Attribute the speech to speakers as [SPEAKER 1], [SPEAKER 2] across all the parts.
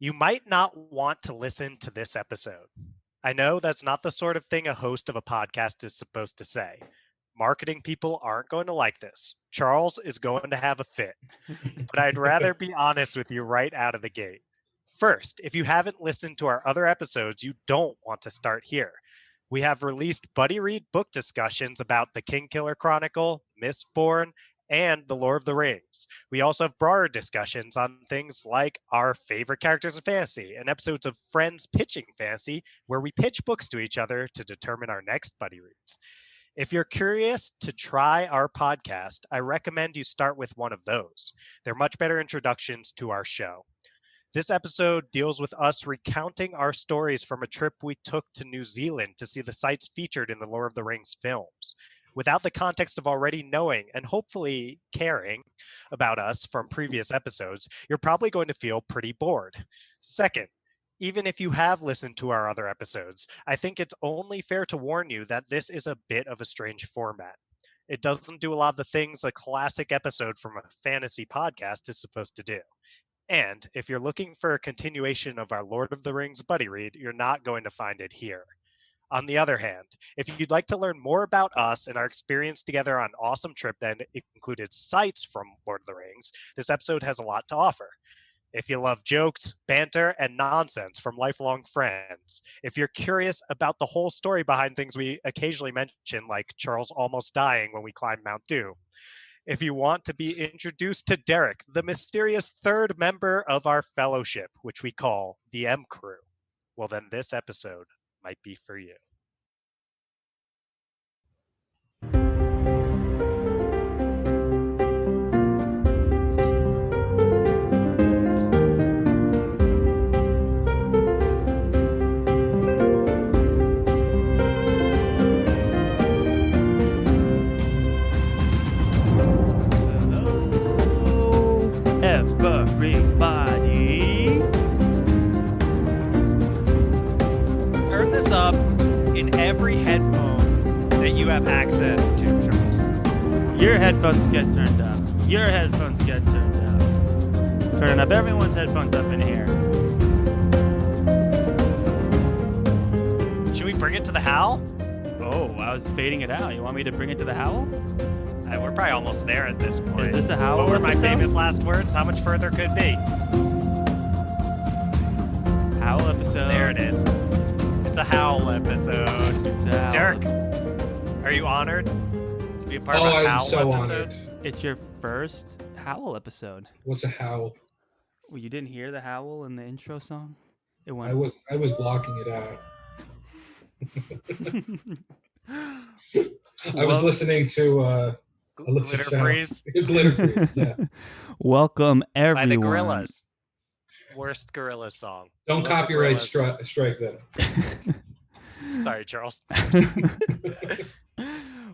[SPEAKER 1] You might not want to listen to this episode. I know that's not the sort of thing a host of a podcast is supposed to say. Marketing people aren't going to like this. Charles is going to have a fit. But I'd rather be honest with you right out of the gate. First, if you haven't listened to our other episodes, you don't want to start here. We have released buddy read book discussions about The King Killer Chronicle, Mistborn, and The Lord of the Rings. We also have broader discussions on things like our favorite characters in fantasy and episodes of Friends Pitching Fantasy, where we pitch books to each other to determine our next buddy reads. If you're curious to try our podcast, I recommend you start with one of those. They're much better introductions to our show. This episode deals with us recounting our stories from a trip we took to New Zealand to see the sites featured in the Lord of the Rings films. Without the context of already knowing and hopefully caring about us from previous episodes, you're probably going to feel pretty bored. Second, even if you have listened to our other episodes, I think it's only fair to warn you that this is a bit of a strange format. It doesn't do a lot of the things a classic episode from a fantasy podcast is supposed to do. And if you're looking for a continuation of our Lord of the Rings buddy read, you're not going to find it here. On the other hand, if you'd like to learn more about us and our experience together on an awesome trip that included sights from Lord of the Rings, this episode has a lot to offer. If you love jokes, banter, and nonsense from lifelong friends, if you're curious about the whole story behind things we occasionally mention, like Charles almost dying when we climbed Mount Doom, if you want to be introduced to Derek, the mysterious third member of our fellowship, which we call the M Crew, well, then this episode might be for you.
[SPEAKER 2] Everybody,
[SPEAKER 1] turn this up in every headphone that you have access to, Charles.
[SPEAKER 2] your headphones get turned up. Your headphones get turned up. Turning up everyone's headphones up in here.
[SPEAKER 1] Should we bring it to the howl?
[SPEAKER 2] Oh, I was fading it out. You want me to bring it to the howl?
[SPEAKER 1] We're probably almost there at this point.
[SPEAKER 2] Is this a howl
[SPEAKER 1] What were my
[SPEAKER 2] episode?
[SPEAKER 1] famous last words? How much further could it be?
[SPEAKER 2] Howl episode.
[SPEAKER 1] There it is. It's a howl episode.
[SPEAKER 2] It's a howl.
[SPEAKER 1] Derek, are you honored to be a part of a
[SPEAKER 3] I'm
[SPEAKER 1] howl
[SPEAKER 3] so
[SPEAKER 1] episode?
[SPEAKER 3] honored.
[SPEAKER 2] It's your first howl episode.
[SPEAKER 3] What's a howl?
[SPEAKER 2] Well, you didn't hear the howl in the intro song? It went.
[SPEAKER 3] I was blocking it out. I was listening to
[SPEAKER 1] Glitter Freeze
[SPEAKER 3] Glitter Freeze, yeah.
[SPEAKER 2] Welcome everyone.
[SPEAKER 1] by the Gorillaz. Worst Gorillaz song.
[SPEAKER 3] Don't
[SPEAKER 1] Love the
[SPEAKER 3] copyright
[SPEAKER 1] Gorillaz.
[SPEAKER 3] strike them.
[SPEAKER 1] Sorry, Charles.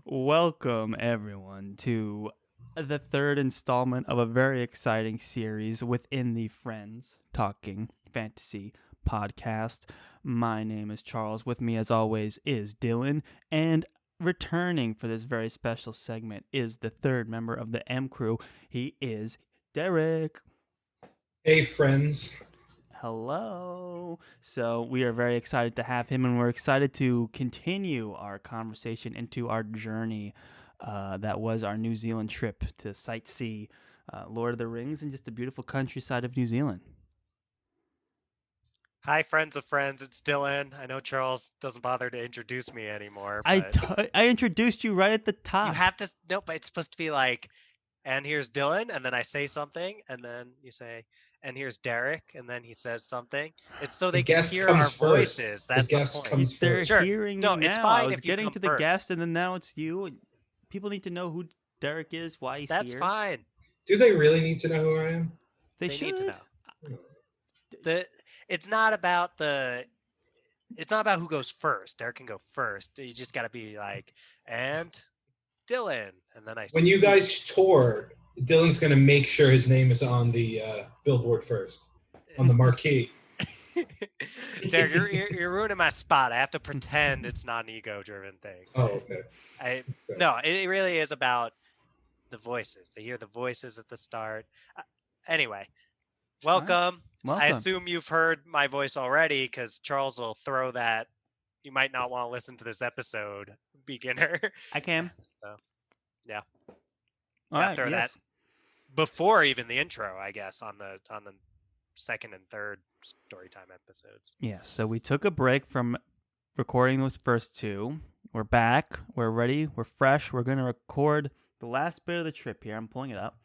[SPEAKER 2] Welcome everyone to the third installment of a very exciting series within the Friends Talking Fantasy podcast. My name is Charles. With me, as always, is Dylan. And returning for this very special segment is the third member of the M Crew. He is Derek.
[SPEAKER 3] Hey, friends.
[SPEAKER 2] Hello. So we are very excited to have him, and we're excited to continue our conversation into our journey that was our New Zealand trip to sightsee Lord of the Rings and just the beautiful countryside of New Zealand.
[SPEAKER 1] Hi, friends of friends. It's Dylan. I know Charles doesn't bother to introduce me anymore.
[SPEAKER 2] I
[SPEAKER 1] But
[SPEAKER 2] introduced you right at the top.
[SPEAKER 1] you have to. No, but it's supposed to be like, and here's Dylan, and then I say something, and then you say, and here's Derek, and then he says something. It's so they
[SPEAKER 3] The
[SPEAKER 1] can
[SPEAKER 3] guest
[SPEAKER 1] hear our
[SPEAKER 3] comes first.
[SPEAKER 1] voices.
[SPEAKER 3] The
[SPEAKER 1] That's the
[SPEAKER 3] guest
[SPEAKER 1] point.
[SPEAKER 3] comes
[SPEAKER 2] They're
[SPEAKER 3] first.
[SPEAKER 1] Sure.
[SPEAKER 2] hearing
[SPEAKER 1] No,
[SPEAKER 2] you
[SPEAKER 1] it's
[SPEAKER 2] now.
[SPEAKER 1] fine
[SPEAKER 2] I was
[SPEAKER 1] if you
[SPEAKER 2] getting
[SPEAKER 1] come
[SPEAKER 2] to the
[SPEAKER 1] first.
[SPEAKER 2] guest, and then now it's you. People need to know who Derek is, why he's
[SPEAKER 1] That's
[SPEAKER 2] here.
[SPEAKER 1] fine.
[SPEAKER 3] Do they really need to know who I am?
[SPEAKER 2] They
[SPEAKER 1] They need to
[SPEAKER 2] should.
[SPEAKER 1] know. It's not about who goes first. Derek can go first. You just got to be like, and Dylan, and then I.
[SPEAKER 3] When you
[SPEAKER 1] speak.
[SPEAKER 3] guys tour, Dylan's going to make sure his name is on the billboard first, on the marquee.
[SPEAKER 1] Derek, you're ruining my spot. I have to pretend it's not an ego-driven thing.
[SPEAKER 3] Oh, okay.
[SPEAKER 1] No, it really is about the voices. They hear the voices at the start. Anyway, welcome.
[SPEAKER 2] Welcome.
[SPEAKER 1] I assume you've heard my voice already because Charles will throw that. You might not want to listen to this episode, beginner.
[SPEAKER 2] I can.
[SPEAKER 1] So, yeah.
[SPEAKER 2] All right.
[SPEAKER 1] Throw
[SPEAKER 2] Yes.
[SPEAKER 1] that before even the intro, I guess, on the second and third Storytime episodes.
[SPEAKER 2] Yes. So we took a break from recording those first two. We're back. We're ready. We're fresh. We're going to record the last bit of the trip here. I'm pulling it up.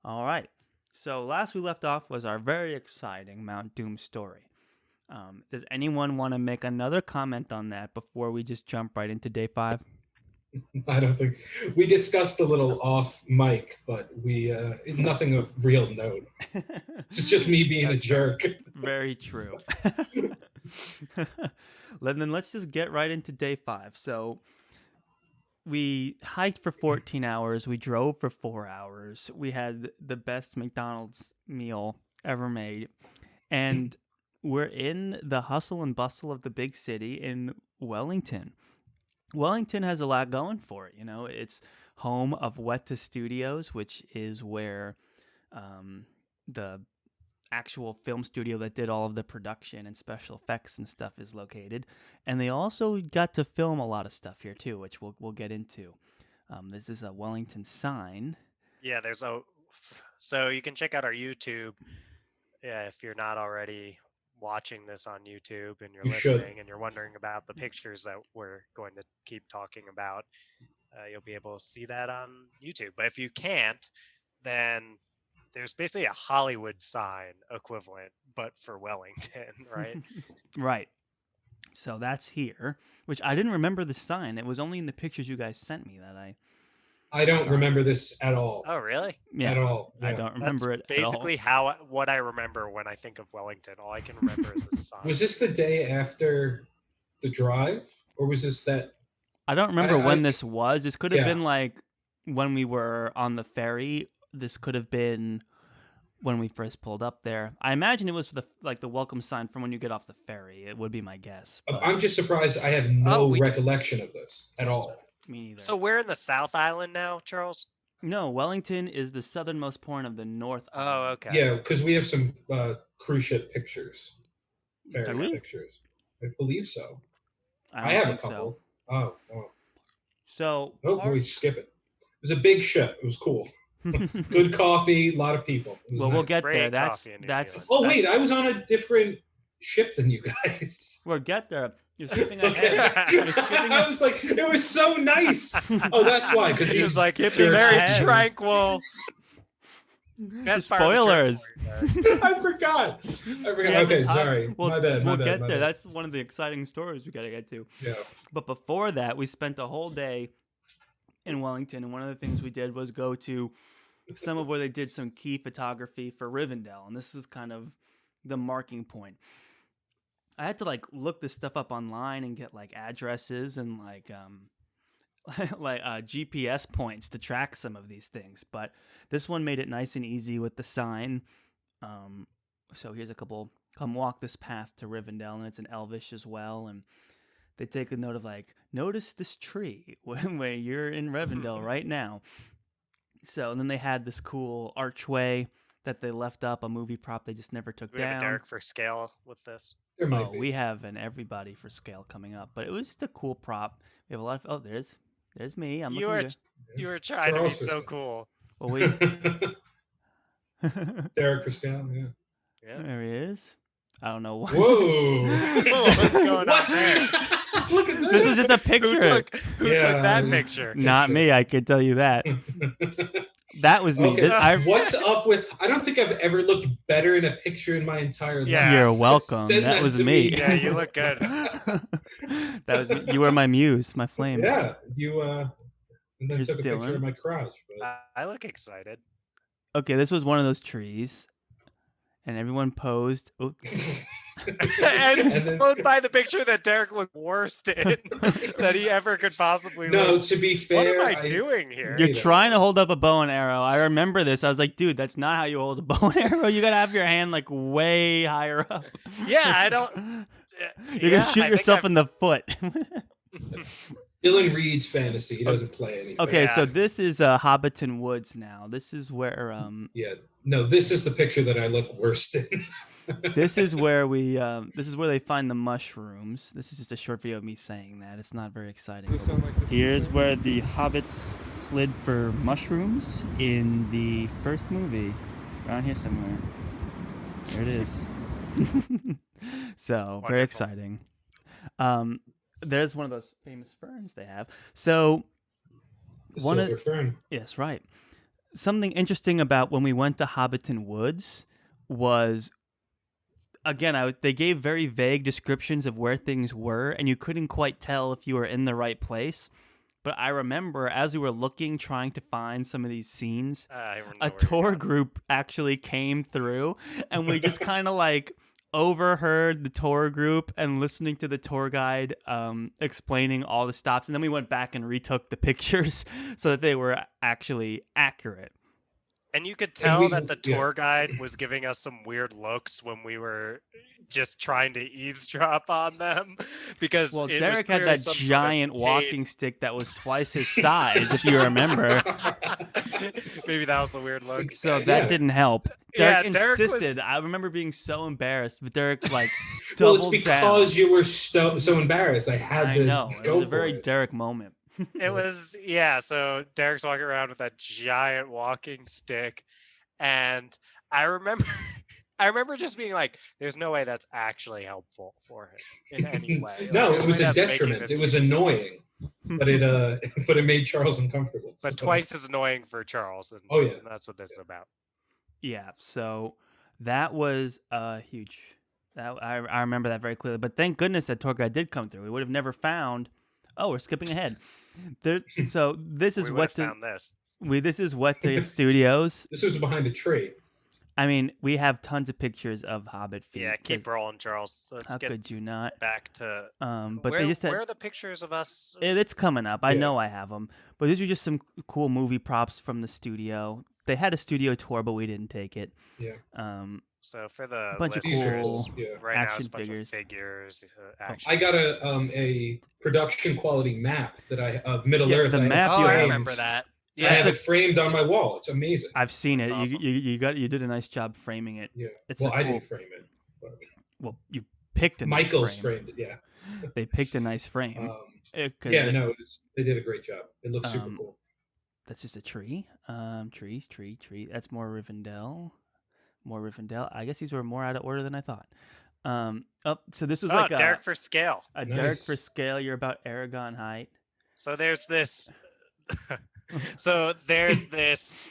[SPEAKER 2] All right. So last we left off was our very exciting Mount Doom story. Does anyone want to make another comment on that before we just jump right into day 5?
[SPEAKER 3] I don't think we discussed a little off mic, but we nothing of real note. It's just me being a jerk.
[SPEAKER 2] Very true. Then let's just get right into day 5. So we hiked for 14 hours. We drove for 4 hours. We had the best McDonald's meal ever made. And we're in the hustle and bustle of the big city in Wellington. Wellington has a lot going for it. You know, it's home of Weta Studios, which is where the actual film studio that did all of the production and special effects and stuff is located. And they also got to film a lot of stuff here too, which we'll get into. This is a Wellington sign.
[SPEAKER 1] Yeah, so you can check out our YouTube. Yeah, if you're not already watching this on YouTube and you're listening and you're wondering about the pictures that we're going to keep talking about, you'll be able to see that on YouTube. But if you can't, then there's basically a Hollywood sign equivalent, but for Wellington, right?
[SPEAKER 2] Right. So that's here, which I didn't remember the sign. It was only in the pictures you guys sent me that
[SPEAKER 3] I don't remember this at all.
[SPEAKER 1] Oh, really?
[SPEAKER 2] Yeah,
[SPEAKER 3] at all. Yeah.
[SPEAKER 2] I don't remember it at all.
[SPEAKER 1] Basically, what I remember when I think of Wellington. All I can remember is the sign.
[SPEAKER 3] Was this the day after the drive, or was this that?
[SPEAKER 2] I don't remember when this was. This could have
[SPEAKER 3] Yeah.
[SPEAKER 2] been like when we were on the ferry. This could have been when we first pulled up there. I imagine it was the welcome sign from when you get off the ferry. It would be my guess. But
[SPEAKER 3] I'm just surprised I have no recollection of this at all.
[SPEAKER 2] me neither.
[SPEAKER 1] So we're in the South Island now, Charles?
[SPEAKER 2] No, Wellington is the southernmost point of the North
[SPEAKER 1] Oh,
[SPEAKER 2] Island.
[SPEAKER 1] okay.
[SPEAKER 3] Yeah, because we have some cruise ship pictures.
[SPEAKER 2] Do
[SPEAKER 3] Ferry
[SPEAKER 2] we?
[SPEAKER 3] pictures. I believe so.
[SPEAKER 2] I
[SPEAKER 3] I have a
[SPEAKER 2] think
[SPEAKER 3] couple.
[SPEAKER 2] So.
[SPEAKER 3] Oh.
[SPEAKER 2] So
[SPEAKER 3] We skip it. It was a big ship. It was cool. Good coffee, a lot of people. It was
[SPEAKER 2] well, we'll
[SPEAKER 3] nice.
[SPEAKER 2] get
[SPEAKER 1] Great
[SPEAKER 2] there. That's
[SPEAKER 1] coffee in New
[SPEAKER 2] that's.
[SPEAKER 1] Zealand.
[SPEAKER 3] Oh wait, I was on a different ship than you guys.
[SPEAKER 2] We'll get there. You're skipping
[SPEAKER 3] Okay.
[SPEAKER 2] ahead. You're skipping
[SPEAKER 3] I was like, it was so nice. Oh, that's why, because
[SPEAKER 1] He was like,
[SPEAKER 2] skipping
[SPEAKER 1] very
[SPEAKER 2] ahead.
[SPEAKER 1] tranquil. Best part of the
[SPEAKER 2] Spoilers.
[SPEAKER 1] trip.
[SPEAKER 3] I forgot.
[SPEAKER 2] Yeah,
[SPEAKER 3] Okay, sorry.
[SPEAKER 2] We'll
[SPEAKER 3] my bad.
[SPEAKER 2] We'll
[SPEAKER 3] my
[SPEAKER 2] get
[SPEAKER 3] bad.
[SPEAKER 2] there. That's one of the exciting stories we got to get to.
[SPEAKER 3] Yeah.
[SPEAKER 2] But before that, we spent the whole day in Wellington, and one of the things we did was go to some of where they did some key photography for Rivendell, and this is kind of the marking point. I had to look this stuff up online and get addresses and GPS points to track some of these things, but this one made it nice and easy with the sign. So here's a couple. Come walk this path to Rivendell, and it's in Elvish as well, and they take a note of notice this tree where you're in Rivendell right now. So and then they had this cool archway that they left up, a movie prop they just never took
[SPEAKER 1] Do we have
[SPEAKER 2] down.
[SPEAKER 1] a Derek for scale with this?
[SPEAKER 3] There might be.
[SPEAKER 2] We have an everybody for scale coming up, but it was just a cool prop. We have a lot of. Oh, there's me. I'm
[SPEAKER 1] You
[SPEAKER 2] looking
[SPEAKER 1] were
[SPEAKER 2] good.
[SPEAKER 1] you were trying to be
[SPEAKER 3] Charles
[SPEAKER 1] so
[SPEAKER 3] was-
[SPEAKER 1] cool.
[SPEAKER 2] Well, wait.
[SPEAKER 3] Derek Criscal, yeah.
[SPEAKER 1] Yeah.
[SPEAKER 2] There he is. I don't know why.
[SPEAKER 3] Whoa.
[SPEAKER 1] What's going on there?
[SPEAKER 3] Look at this.
[SPEAKER 2] This is just a picture.
[SPEAKER 1] Who took
[SPEAKER 3] Yeah,
[SPEAKER 1] that
[SPEAKER 3] it's-
[SPEAKER 1] picture?
[SPEAKER 2] Not me. I can tell you that. That was me.
[SPEAKER 3] Okay,
[SPEAKER 2] I,
[SPEAKER 3] what's up with? I don't think I've ever looked better in a picture in my entire life.
[SPEAKER 1] Yeah.
[SPEAKER 2] You're welcome.
[SPEAKER 3] Send
[SPEAKER 2] That was
[SPEAKER 3] to
[SPEAKER 2] me.
[SPEAKER 1] Yeah, you look good.
[SPEAKER 2] That was me. You were my muse, my flame.
[SPEAKER 3] Yeah, you and then
[SPEAKER 2] Here's
[SPEAKER 3] took a picture
[SPEAKER 2] Dylan.
[SPEAKER 3] of my crotch. But
[SPEAKER 1] I look excited.
[SPEAKER 2] Okay, this was one of those trees, and everyone posed. Oh,
[SPEAKER 1] and
[SPEAKER 3] then-
[SPEAKER 1] followed by the picture that Derek looked worst in that he ever could possibly
[SPEAKER 3] no,
[SPEAKER 1] look.
[SPEAKER 3] to be
[SPEAKER 1] What
[SPEAKER 3] fair,
[SPEAKER 1] am I doing here?
[SPEAKER 2] you're
[SPEAKER 3] Wait a
[SPEAKER 2] trying to
[SPEAKER 3] minute.
[SPEAKER 2] hold up a bow and arrow. I remember this. I was like, dude, that's not how you hold a bow and arrow. You gotta have your hand way higher up.
[SPEAKER 1] Yeah, I don't.
[SPEAKER 2] You're gonna shoot yourself in the foot.
[SPEAKER 3] Dylan reads fantasy. He doesn't play anything.
[SPEAKER 2] Okay, so
[SPEAKER 1] Yeah.
[SPEAKER 2] this is Hobbiton Woods now. This is where
[SPEAKER 3] Yeah. No, this is the picture that I look worst in.
[SPEAKER 2] this is where they find the mushrooms. This is just a short video of me saying that. It's not very exciting. Here's where the hobbits slid for mushrooms in the first movie. Around here somewhere. There it is. So, very
[SPEAKER 1] Wonderful.
[SPEAKER 2] exciting. There's one of those famous ferns they have. So,
[SPEAKER 3] Silver fern.
[SPEAKER 2] yes, right. Something interesting about when we went to Hobbiton Woods was, again, they gave very vague descriptions of where things were, and you couldn't quite tell if you were in the right place. But I remember as we were looking, trying to find some of these scenes, a tour group actually came through, and we just kind of like overheard the tour group and listening to the tour guide explaining all the stops. And then we went back and retook the pictures so that they were actually accurate.
[SPEAKER 1] And you could tell that the tour guide was giving us some weird looks when we were just trying to eavesdrop on them, because
[SPEAKER 2] Derek had that giant walking stick that was twice his size, if you remember.
[SPEAKER 1] Maybe that was the weird look.
[SPEAKER 2] So that didn't help. Derek
[SPEAKER 1] Derek
[SPEAKER 2] insisted. I remember being so embarrassed, but Derek like
[SPEAKER 3] Well,
[SPEAKER 2] doubled
[SPEAKER 3] it's
[SPEAKER 2] down.
[SPEAKER 3] because you were so embarrassed. I had to
[SPEAKER 2] know.
[SPEAKER 3] go
[SPEAKER 2] It was a
[SPEAKER 3] for
[SPEAKER 2] very
[SPEAKER 3] it.
[SPEAKER 2] Derek moment.
[SPEAKER 1] It was, so Derek's walking around with that giant walking stick, and I remember just being like, there's no way that's actually helpful for him in any way.
[SPEAKER 3] No,
[SPEAKER 1] Like,
[SPEAKER 3] it was a
[SPEAKER 1] that's making
[SPEAKER 3] detriment.
[SPEAKER 1] this-
[SPEAKER 3] It was annoying, but it made Charles uncomfortable.
[SPEAKER 1] but
[SPEAKER 3] So-
[SPEAKER 1] twice as annoying for Charles. And,
[SPEAKER 3] Oh, yeah.
[SPEAKER 1] and that's what this is about.
[SPEAKER 2] Yeah, so that was huge. I remember that very clearly. But thank goodness that tour guide did come through. We would have never found. Oh, we're skipping ahead. So this is
[SPEAKER 1] We would
[SPEAKER 2] what
[SPEAKER 1] have found this.
[SPEAKER 2] this is what the studios.
[SPEAKER 3] This was behind a tree.
[SPEAKER 2] I mean, we have tons of pictures of Hobbit feet.
[SPEAKER 1] Yeah, keep rolling, Charles. So let's
[SPEAKER 2] How
[SPEAKER 1] get
[SPEAKER 2] could you not?
[SPEAKER 1] back to.
[SPEAKER 2] But
[SPEAKER 1] where,
[SPEAKER 2] they just
[SPEAKER 1] where are the pictures of us?
[SPEAKER 2] it's coming up. I
[SPEAKER 3] Yeah.
[SPEAKER 2] know I have them. But these are just some cool movie props from the studio. They had a studio tour, but we didn't take it.
[SPEAKER 3] Yeah.
[SPEAKER 1] So for the
[SPEAKER 2] bunch of
[SPEAKER 1] listeners,
[SPEAKER 2] cool
[SPEAKER 3] Yeah.
[SPEAKER 1] right now it's
[SPEAKER 2] action
[SPEAKER 1] a bunch
[SPEAKER 2] figures.
[SPEAKER 1] of figures. Action.
[SPEAKER 3] I got a production quality map that of Middle
[SPEAKER 2] Yeah,
[SPEAKER 3] Earth.
[SPEAKER 2] the
[SPEAKER 3] I have
[SPEAKER 2] map
[SPEAKER 1] Oh,
[SPEAKER 2] you
[SPEAKER 1] I
[SPEAKER 2] have-
[SPEAKER 1] remember that.
[SPEAKER 3] I
[SPEAKER 1] Yeah,
[SPEAKER 3] have it framed on my wall. It's amazing.
[SPEAKER 2] I've seen it.
[SPEAKER 1] That's awesome.
[SPEAKER 2] You did a nice job framing it.
[SPEAKER 3] Yeah.
[SPEAKER 2] It's
[SPEAKER 3] Well,
[SPEAKER 2] a
[SPEAKER 3] I
[SPEAKER 2] cool-
[SPEAKER 3] didn't frame it. But
[SPEAKER 2] Well, you picked a nice
[SPEAKER 3] Michael's
[SPEAKER 2] frame.
[SPEAKER 3] framed it. Yeah.
[SPEAKER 2] They picked a nice frame. 'Cause
[SPEAKER 3] Yeah. No, they did a great job. It looks super
[SPEAKER 2] Um,
[SPEAKER 3] cool.
[SPEAKER 2] That's just a tree. Tree. That's more Rivendell. I guess these were more out of order than I thought. So this was like
[SPEAKER 1] Derek for scale.
[SPEAKER 2] a
[SPEAKER 3] Nice.
[SPEAKER 2] Derek for scale. You're about Aragon height.
[SPEAKER 1] So there's this. So there's this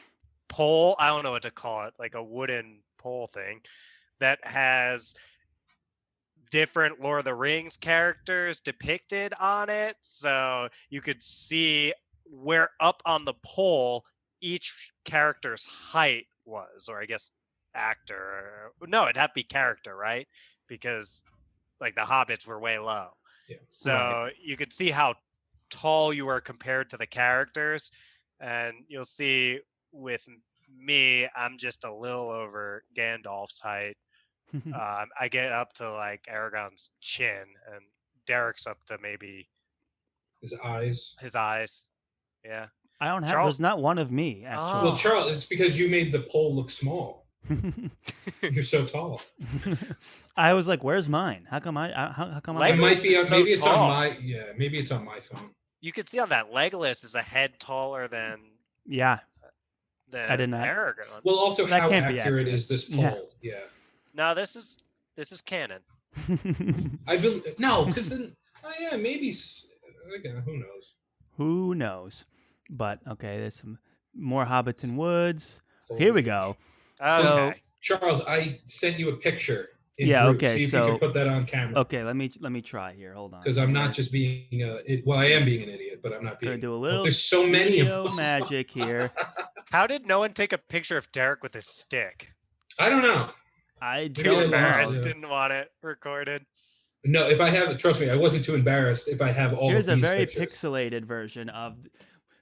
[SPEAKER 1] pole. I don't know what to call it, like a wooden pole thing that has different Lord of the Rings characters depicted on it. So you could see where up on the pole each character's height was, or I guess actor. No, it'd have to be character, right? Because like the hobbits were way low.
[SPEAKER 3] Yeah.
[SPEAKER 1] So you could see how tall you were compared to the characters, and you'll see with me, I'm just a little over Gandalf's height. I get up to like Aragorn's chin, and Derek's up to maybe
[SPEAKER 3] His eyes.
[SPEAKER 1] his eyes. Yeah.
[SPEAKER 2] I don't have.
[SPEAKER 1] Charles-
[SPEAKER 2] There's not one of me
[SPEAKER 1] Oh.
[SPEAKER 2] actually.
[SPEAKER 3] Well, Charles, it's because you made the pole look small. You're so tall.
[SPEAKER 2] I was like, "Where's mine? How come How come
[SPEAKER 1] Legolas
[SPEAKER 3] It might be.
[SPEAKER 1] is so
[SPEAKER 3] Maybe it's
[SPEAKER 1] tall.
[SPEAKER 3] on my. Yeah. Maybe it's on my phone.
[SPEAKER 1] You could see on that Legolas is a head taller than
[SPEAKER 2] Yeah, I did not-
[SPEAKER 1] Aragorn.
[SPEAKER 3] Well, also,
[SPEAKER 2] That
[SPEAKER 3] how
[SPEAKER 2] can't be
[SPEAKER 3] accurate
[SPEAKER 2] accurate.
[SPEAKER 3] is this
[SPEAKER 2] Yeah.
[SPEAKER 3] pole? Yeah.
[SPEAKER 1] No, this is canon.
[SPEAKER 3] I believe no, because then. Oh yeah, maybe. Again, who knows?
[SPEAKER 2] Who knows? But okay, there's some more Hobbiton Woods. Here we go.
[SPEAKER 1] Okay.
[SPEAKER 3] Charles, I sent you a picture.
[SPEAKER 2] Yeah,
[SPEAKER 3] group.
[SPEAKER 2] okay,
[SPEAKER 3] See if
[SPEAKER 2] so-
[SPEAKER 3] you can put that on camera.
[SPEAKER 2] Okay, let me try here. Hold on.
[SPEAKER 3] Because I'm not just being. Well, I am being an idiot, but I'm not
[SPEAKER 2] gonna
[SPEAKER 3] being.
[SPEAKER 2] do a little.
[SPEAKER 3] There's so many of
[SPEAKER 2] studio
[SPEAKER 3] them.
[SPEAKER 2] magic here.
[SPEAKER 1] How did no one take a picture of Derek with his stick?
[SPEAKER 3] I don't know.
[SPEAKER 2] I
[SPEAKER 3] Maybe
[SPEAKER 1] Too
[SPEAKER 3] they
[SPEAKER 2] don't
[SPEAKER 3] lost
[SPEAKER 2] know.
[SPEAKER 1] embarrassed,
[SPEAKER 3] yeah.
[SPEAKER 1] didn't want it recorded.
[SPEAKER 3] No, if I have, trust me, I wasn't too embarrassed. If I have all
[SPEAKER 2] Here's
[SPEAKER 3] of
[SPEAKER 2] a
[SPEAKER 3] these
[SPEAKER 2] very
[SPEAKER 3] pictures.
[SPEAKER 2] pixelated version of.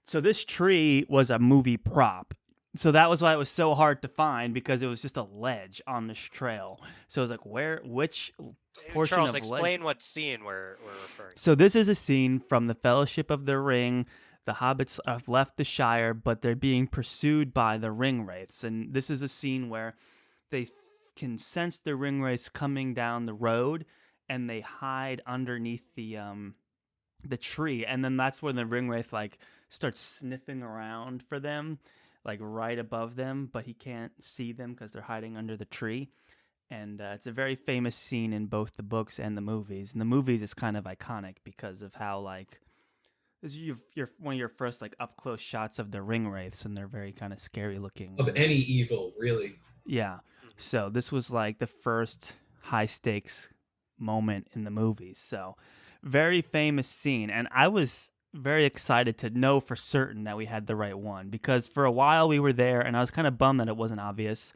[SPEAKER 2] So this tree was a movie prop. So that was why it was so hard to find, because it was just a ledge on this trail. So it was like, which portion
[SPEAKER 1] Charles,
[SPEAKER 2] of
[SPEAKER 1] explain
[SPEAKER 2] ledge?
[SPEAKER 1] what scene we're referring to.
[SPEAKER 2] So this is a scene from the Fellowship of the Ring. The hobbits have left the Shire, but they're being pursued by the ring wraiths. And this is a scene where they can sense the ring wraiths coming down the road, and they hide underneath the tree. And then that's when the ring wraith like starts sniffing around for them, like right above them, but he can't see them because they're hiding under the tree. And it's a very famous scene in both the books and the movies. And the movies is kind of iconic because of how like this is your one of your first like up close shots of the ring wraiths, and they're very kind of scary looking.
[SPEAKER 3] Of any evil, really.
[SPEAKER 2] Yeah. So this was like the first high stakes moment in the movies. So very famous scene, and I was very excited to know for certain that we had the right one, because for a while we were there and I was kind of bummed that it wasn't obvious.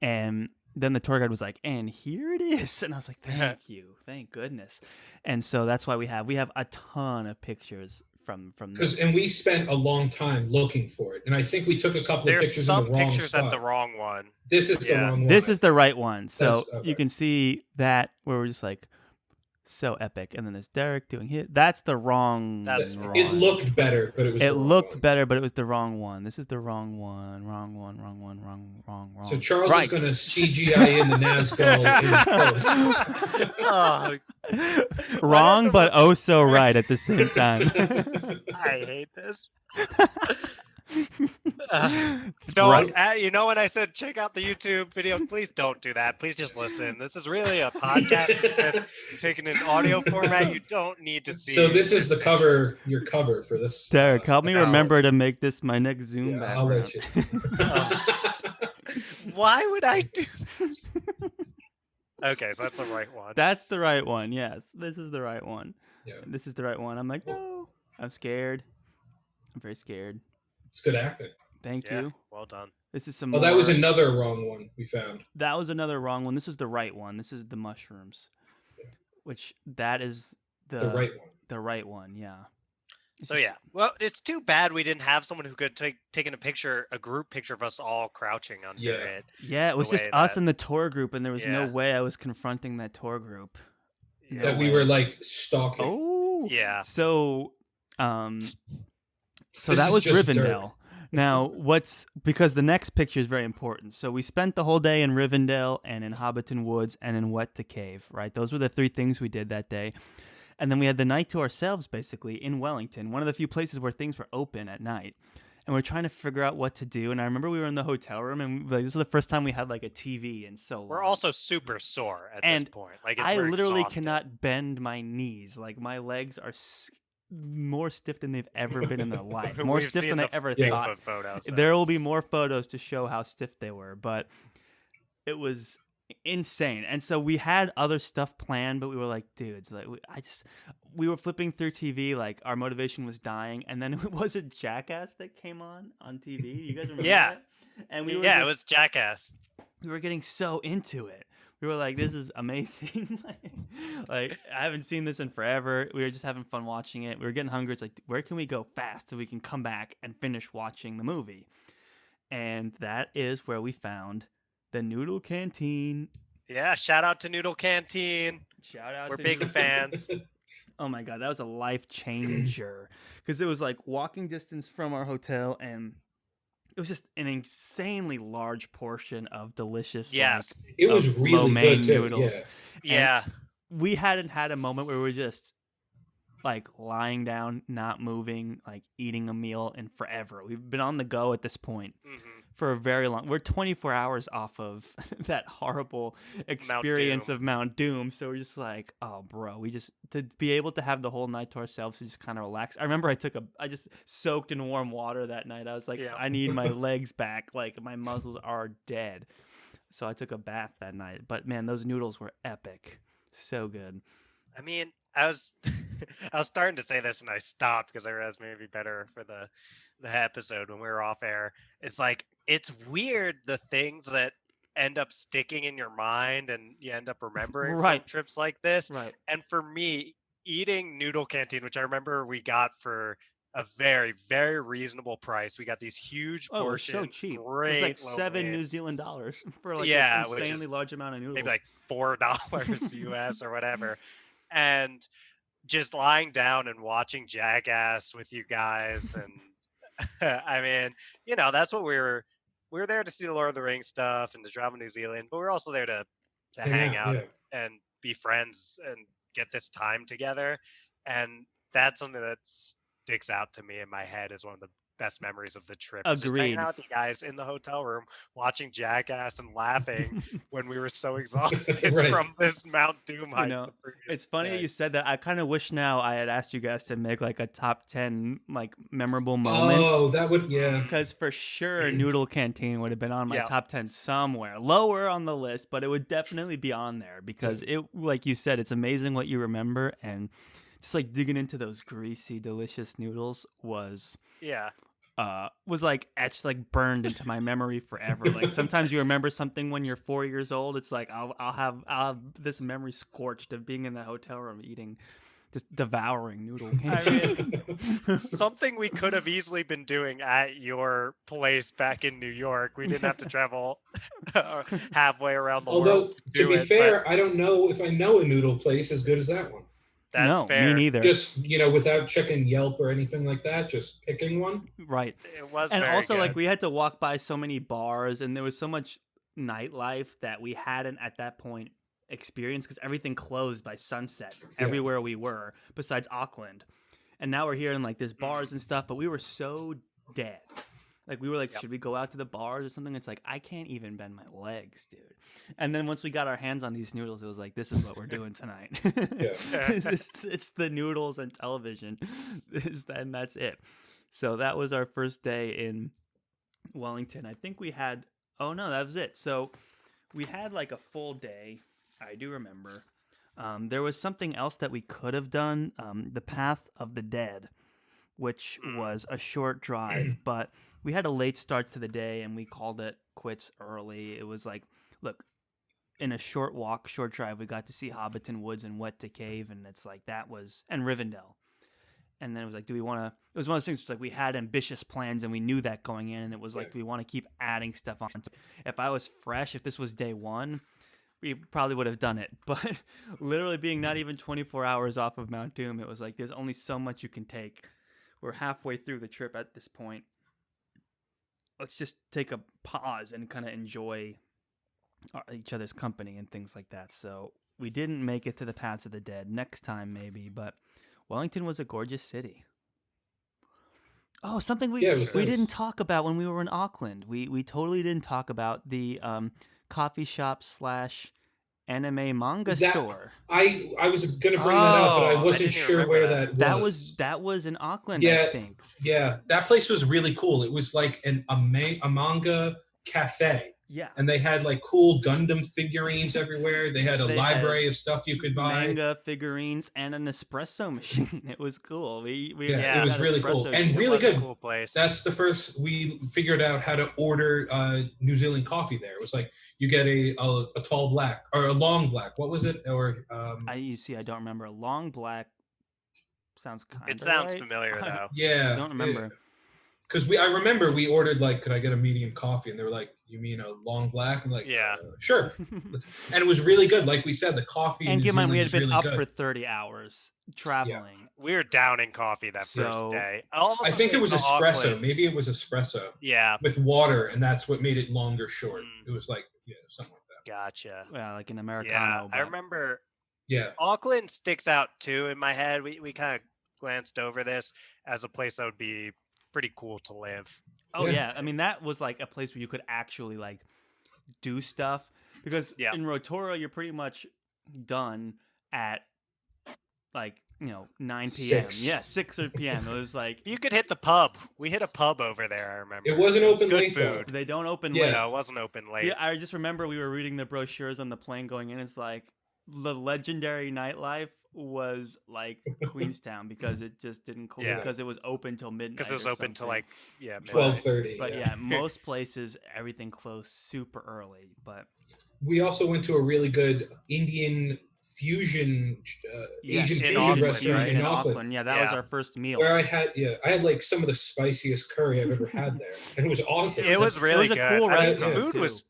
[SPEAKER 2] And then the tour guide was like, "And here it is." And I was like, "Thank you. Thank goodness." And so that's why we have a ton of pictures from this.
[SPEAKER 3] And we spent a long time looking for it, and I think we took a couple of
[SPEAKER 1] There's
[SPEAKER 3] pictures
[SPEAKER 1] some
[SPEAKER 3] in the wrong
[SPEAKER 1] pictures
[SPEAKER 3] spot.
[SPEAKER 1] at the wrong one.
[SPEAKER 3] This is the wrong one.
[SPEAKER 2] This is the right one. So
[SPEAKER 3] okay.
[SPEAKER 2] you can see that where we're just like, so epic. And then there's Derek doing it. That's the wrong.
[SPEAKER 1] That's
[SPEAKER 2] one.
[SPEAKER 1] wrong.
[SPEAKER 3] It looked better, but it was.
[SPEAKER 2] It
[SPEAKER 3] the wrong
[SPEAKER 2] looked
[SPEAKER 3] one.
[SPEAKER 2] better, but it was the wrong one. This is the wrong one. Wrong.
[SPEAKER 3] So Charles
[SPEAKER 2] Right.
[SPEAKER 3] is going to CGI in the Nazgul in post.
[SPEAKER 1] Oh,
[SPEAKER 2] Wrong, but oh so right at the same time.
[SPEAKER 1] I hate this.
[SPEAKER 2] Right.
[SPEAKER 1] Don't. You know when I said check out the YouTube video, please don't do that. Please just listen. This is really a podcast. It's just taken in audio format. You don't need to see.
[SPEAKER 3] So this is the cover. Your cover for this.
[SPEAKER 2] Derek, help me
[SPEAKER 3] episode.
[SPEAKER 2] remember to make this my next Zoom
[SPEAKER 3] Yeah, I'll
[SPEAKER 2] background.
[SPEAKER 3] let you.
[SPEAKER 1] Why would I do this? Okay, so that's the right one.
[SPEAKER 2] That's the right one. Yes, this is the right one.
[SPEAKER 3] Yeah.
[SPEAKER 2] This is the right one. I'm like, no, I'm scared. I'm very scared.
[SPEAKER 3] It's good acting.
[SPEAKER 2] Thank
[SPEAKER 1] Yeah,
[SPEAKER 2] you.
[SPEAKER 1] well done.
[SPEAKER 2] This is some.
[SPEAKER 3] Oh, that was
[SPEAKER 2] more-
[SPEAKER 3] another wrong one we found.
[SPEAKER 2] That was another wrong one. This is the right one. This is the mushrooms, which that is
[SPEAKER 3] The right one.
[SPEAKER 2] The right one. Yeah.
[SPEAKER 1] So yeah, well, it's too bad we didn't have someone who could taken a group picture of us all crouching under
[SPEAKER 3] Yeah.
[SPEAKER 1] it.
[SPEAKER 2] Yeah, it was
[SPEAKER 1] the
[SPEAKER 2] just
[SPEAKER 1] way
[SPEAKER 2] us
[SPEAKER 1] that-
[SPEAKER 2] and the tour group, and there was no
[SPEAKER 1] Yeah.
[SPEAKER 2] way I was confronting that tour group. No
[SPEAKER 3] That we
[SPEAKER 2] way.
[SPEAKER 3] were like stalking.
[SPEAKER 2] Oh.
[SPEAKER 1] Yeah.
[SPEAKER 2] So,
[SPEAKER 3] This
[SPEAKER 2] that
[SPEAKER 3] is
[SPEAKER 2] was
[SPEAKER 3] just
[SPEAKER 2] Rivendell. Now, because the next picture is very important. So we spent the whole day in Rivendell and in Hobbiton Woods and in Weta Cave, right? Those were the three things we did that day. And then we had the night to ourselves, basically, in Wellington, one of the few places where things were open at night. And we're trying to figure out what to do. And I remember we were in the hotel room, and like, this was the first time we had like a TV in so long.
[SPEAKER 1] We're also super sore at this point. Like
[SPEAKER 2] I
[SPEAKER 1] we're
[SPEAKER 2] literally
[SPEAKER 1] exhausted.
[SPEAKER 2] cannot bend my knees. Like my legs are more stiff than they've ever been in their life. More
[SPEAKER 1] We've
[SPEAKER 2] stiff
[SPEAKER 1] seen
[SPEAKER 2] than I
[SPEAKER 1] the
[SPEAKER 2] ever
[SPEAKER 3] Yeah.
[SPEAKER 2] thought.
[SPEAKER 1] photos.
[SPEAKER 2] There will be more photos to show how stiff they were, but it was insane. And so we had other stuff planned, but we were like, dudes, like we were flipping through TV, like our motivation was dying. And then was it Jackass that came on TV? You guys remember
[SPEAKER 1] Yeah.
[SPEAKER 2] that? And we were
[SPEAKER 1] it was Jackass.
[SPEAKER 2] we were getting so into it. We were like, this is amazing. like, I haven't seen this in forever. We were just having fun watching it. We were getting hungry. It's like, where can we go fast so we can come back and finish watching the movie? And that is where we found the Noodle Canteen.
[SPEAKER 1] Yeah, shout out to Noodle Canteen.
[SPEAKER 2] Shout out
[SPEAKER 1] We're
[SPEAKER 2] to
[SPEAKER 1] big
[SPEAKER 2] Noodle-
[SPEAKER 1] fans.
[SPEAKER 2] Oh my God, that was a life changer. Because it was like walking distance from our hotel, and it was just an insanely large portion of delicious.
[SPEAKER 1] Yes.
[SPEAKER 3] It was
[SPEAKER 2] lo
[SPEAKER 3] really
[SPEAKER 2] mein
[SPEAKER 3] good too.
[SPEAKER 2] noodles.
[SPEAKER 3] Yeah.
[SPEAKER 1] Yeah.
[SPEAKER 2] We hadn't had a moment where we were just like lying down, not moving, like eating a meal in forever. We've been on the go at this point for a very long. We're 24 hours off of that horrible experience
[SPEAKER 1] Doom.
[SPEAKER 2] of Mount Doom. So we're just like, oh, bro, we just to be able to have the whole night to ourselves to just kind of relax. I remember I just soaked in warm water that night. I was like,
[SPEAKER 1] Yeah.
[SPEAKER 2] I need my legs back. Like my muscles are dead. So I took a bath that night. But man, those noodles were epic. So good.
[SPEAKER 1] I mean, I was I was starting to say this and I stopped because I realized maybe it'd be better for the episode when we were off air. It's like it's weird the things that end up sticking in your mind and you end up remembering
[SPEAKER 2] Right.
[SPEAKER 1] from trips like this.
[SPEAKER 2] Right.
[SPEAKER 1] And for me, eating Noodle Canteen, which I remember we got for a very, very reasonable price. We got these huge
[SPEAKER 2] Oh, it was
[SPEAKER 1] portions,
[SPEAKER 2] so cheap. It was
[SPEAKER 1] great
[SPEAKER 2] like
[SPEAKER 1] low
[SPEAKER 2] $7
[SPEAKER 1] rate.
[SPEAKER 2] New Zealand dollars for like
[SPEAKER 1] Yeah,
[SPEAKER 2] this
[SPEAKER 1] which
[SPEAKER 2] insanely
[SPEAKER 1] is
[SPEAKER 2] large amount of noodles.
[SPEAKER 1] maybe like $4 US or whatever. And just lying down and watching Jackass with you guys. And I mean, that's what we were there to see the Lord of the Rings stuff and to travel New Zealand, but we we're also there to hang out
[SPEAKER 3] Yeah.
[SPEAKER 1] and be friends and get this time together. And that's something that sticks out to me in my head as one of the best memories of the trip. Is just hanging
[SPEAKER 2] Agreed.
[SPEAKER 1] out with you guys in the hotel room, watching Jackass and laughing when we were so exhausted
[SPEAKER 3] Right.
[SPEAKER 1] from this Mount Doom hike.
[SPEAKER 2] know,
[SPEAKER 1] the previous
[SPEAKER 2] It's funny
[SPEAKER 1] day.
[SPEAKER 2] you said that. I kind of wish now I had asked you guys to make like a top 10 like memorable moments.
[SPEAKER 3] Oh, that would, yeah.
[SPEAKER 2] Because for sure, Noodle Canteen would have been on my
[SPEAKER 1] Yeah.
[SPEAKER 2] top 10 somewhere. Lower on the list, but it would definitely be on there because it, like you said, it's amazing what you remember. And just like digging into those greasy, delicious noodles was like etched, like burned into my memory forever. Like sometimes you remember something when you're 4 years old. It's like I'll have this memory scorched of being in the hotel room eating, just devouring noodle canteen.
[SPEAKER 1] I mean, something we could have easily been doing at your place back in New York. We didn't have to travel halfway around the
[SPEAKER 3] Although,
[SPEAKER 1] world
[SPEAKER 3] to be fair, I don't know if I know a noodle place as good as that one.
[SPEAKER 1] That's
[SPEAKER 2] no,
[SPEAKER 1] fair.
[SPEAKER 2] me neither.
[SPEAKER 3] Just, without checking Yelp or anything like that, just picking one.
[SPEAKER 2] Right.
[SPEAKER 1] It was
[SPEAKER 2] and
[SPEAKER 1] very
[SPEAKER 2] also
[SPEAKER 1] good.
[SPEAKER 2] like we had to walk by so many bars and there was so much nightlife that we hadn't at that point experienced because everything closed by sunset everywhere we were besides Auckland. And now we're here in like there's bars and stuff, but we were so dead. Like we were like, should we go out to the bars or something? It's like, I can't even bend my legs, dude. And then once we got our hands on these noodles, it was like, this is what we're doing tonight. It's the noodles and television. And that's it. So that was our first day in Wellington. I think we had, oh no, that was it. So we had like a full day. I do remember. There was something else that we could have done. The Path of the Dead, which was a short drive, but we had a late start to the day and we called it quits early. It was like, look, in a short walk, short drive, we got to see Hobbiton Woods and Wet to Cave, and it's like that was, and Rivendell. And then it was like, do we want to, it was one of those things, it's like we had ambitious plans and we knew that going in, and it was like, do we want to keep adding stuff on? If I was fresh, if this was day one, we probably would have done it. But literally being not even 24 hours off of Mount Doom, it was like, there's only so much you can take. We're halfway through the trip at this point. Let's just take a pause and kind of enjoy each other's company and things like that. So we didn't make it to the Paths of the Dead. Next time maybe, but Wellington was a gorgeous city. Oh, something we didn't talk about when we were in Auckland. We totally didn't talk about the coffee shop / anime manga store.
[SPEAKER 3] I was going to bring that up, but I wasn't sure where that was.
[SPEAKER 2] That was in Auckland, I think.
[SPEAKER 3] Yeah, that place was really cool. It was like a manga cafe.
[SPEAKER 2] Yeah.
[SPEAKER 3] And they had like cool Gundam figurines everywhere. They had a library of stuff you could buy.
[SPEAKER 2] Manga figurines and an espresso machine. It was cool.
[SPEAKER 3] It was really cool. And really good.
[SPEAKER 1] Cool place.
[SPEAKER 3] That's the first we figured out how to order New Zealand coffee there. It was like you get a tall black or a long black. What was it? Or
[SPEAKER 2] I don't remember. A long black sounds kind of
[SPEAKER 1] It sounds familiar though.
[SPEAKER 3] Yeah.
[SPEAKER 2] I don't remember.
[SPEAKER 3] Because I remember we ordered like, could I get a medium coffee? And they were like, you mean a long black? I'm like,
[SPEAKER 1] yeah,
[SPEAKER 3] sure. And it was really good. Like we said, the coffee.
[SPEAKER 2] And keep in mind, we had been
[SPEAKER 3] really
[SPEAKER 2] up
[SPEAKER 3] good.
[SPEAKER 2] for 30 hours traveling.
[SPEAKER 1] Yeah. We were downing coffee that first day.
[SPEAKER 3] I think it was espresso. Auckland. Maybe it was espresso.
[SPEAKER 1] Yeah.
[SPEAKER 3] With water, and that's what made it longer short. It was like, something like that.
[SPEAKER 1] Gotcha.
[SPEAKER 2] Yeah, like an Americano.
[SPEAKER 1] Yeah, I remember.
[SPEAKER 3] Yeah.
[SPEAKER 1] Auckland sticks out too in my head. We kind of glanced over this as a place that would be pretty cool to live.
[SPEAKER 2] Oh yeah. I mean, that was like a place where you could actually like do stuff, because in Rotorua you're pretty much done at like 9 p.m.
[SPEAKER 3] 6.
[SPEAKER 2] Yeah, 6 p.m. It was like
[SPEAKER 1] you could hit the pub. We hit a pub over there. I remember
[SPEAKER 3] it wasn't open
[SPEAKER 1] good
[SPEAKER 3] late.
[SPEAKER 1] Food.
[SPEAKER 2] They don't open
[SPEAKER 1] late.
[SPEAKER 2] late.
[SPEAKER 1] No, it wasn't open late.
[SPEAKER 2] Yeah, I just remember we were reading the brochures on the plane going in. It's like the legendary nightlife was like Queenstown because it just didn't close because it was open till midnight.
[SPEAKER 1] Because it was open till like
[SPEAKER 3] 12:30.
[SPEAKER 2] But most places everything closed super early. But
[SPEAKER 3] we also went to a really good Indian fusion
[SPEAKER 2] Yes,
[SPEAKER 3] Asian
[SPEAKER 1] in
[SPEAKER 3] fusion
[SPEAKER 1] Auckland,
[SPEAKER 3] restaurant
[SPEAKER 1] right?
[SPEAKER 3] in Auckland,
[SPEAKER 2] Yeah, that was
[SPEAKER 1] Yeah.
[SPEAKER 2] our first meal.
[SPEAKER 3] where I had like some of the spiciest curry I've ever had there, and it was awesome.
[SPEAKER 1] It was really
[SPEAKER 2] it was
[SPEAKER 1] good.
[SPEAKER 2] a cool
[SPEAKER 1] I mean,
[SPEAKER 2] restaurant
[SPEAKER 1] food
[SPEAKER 2] too.
[SPEAKER 1] was,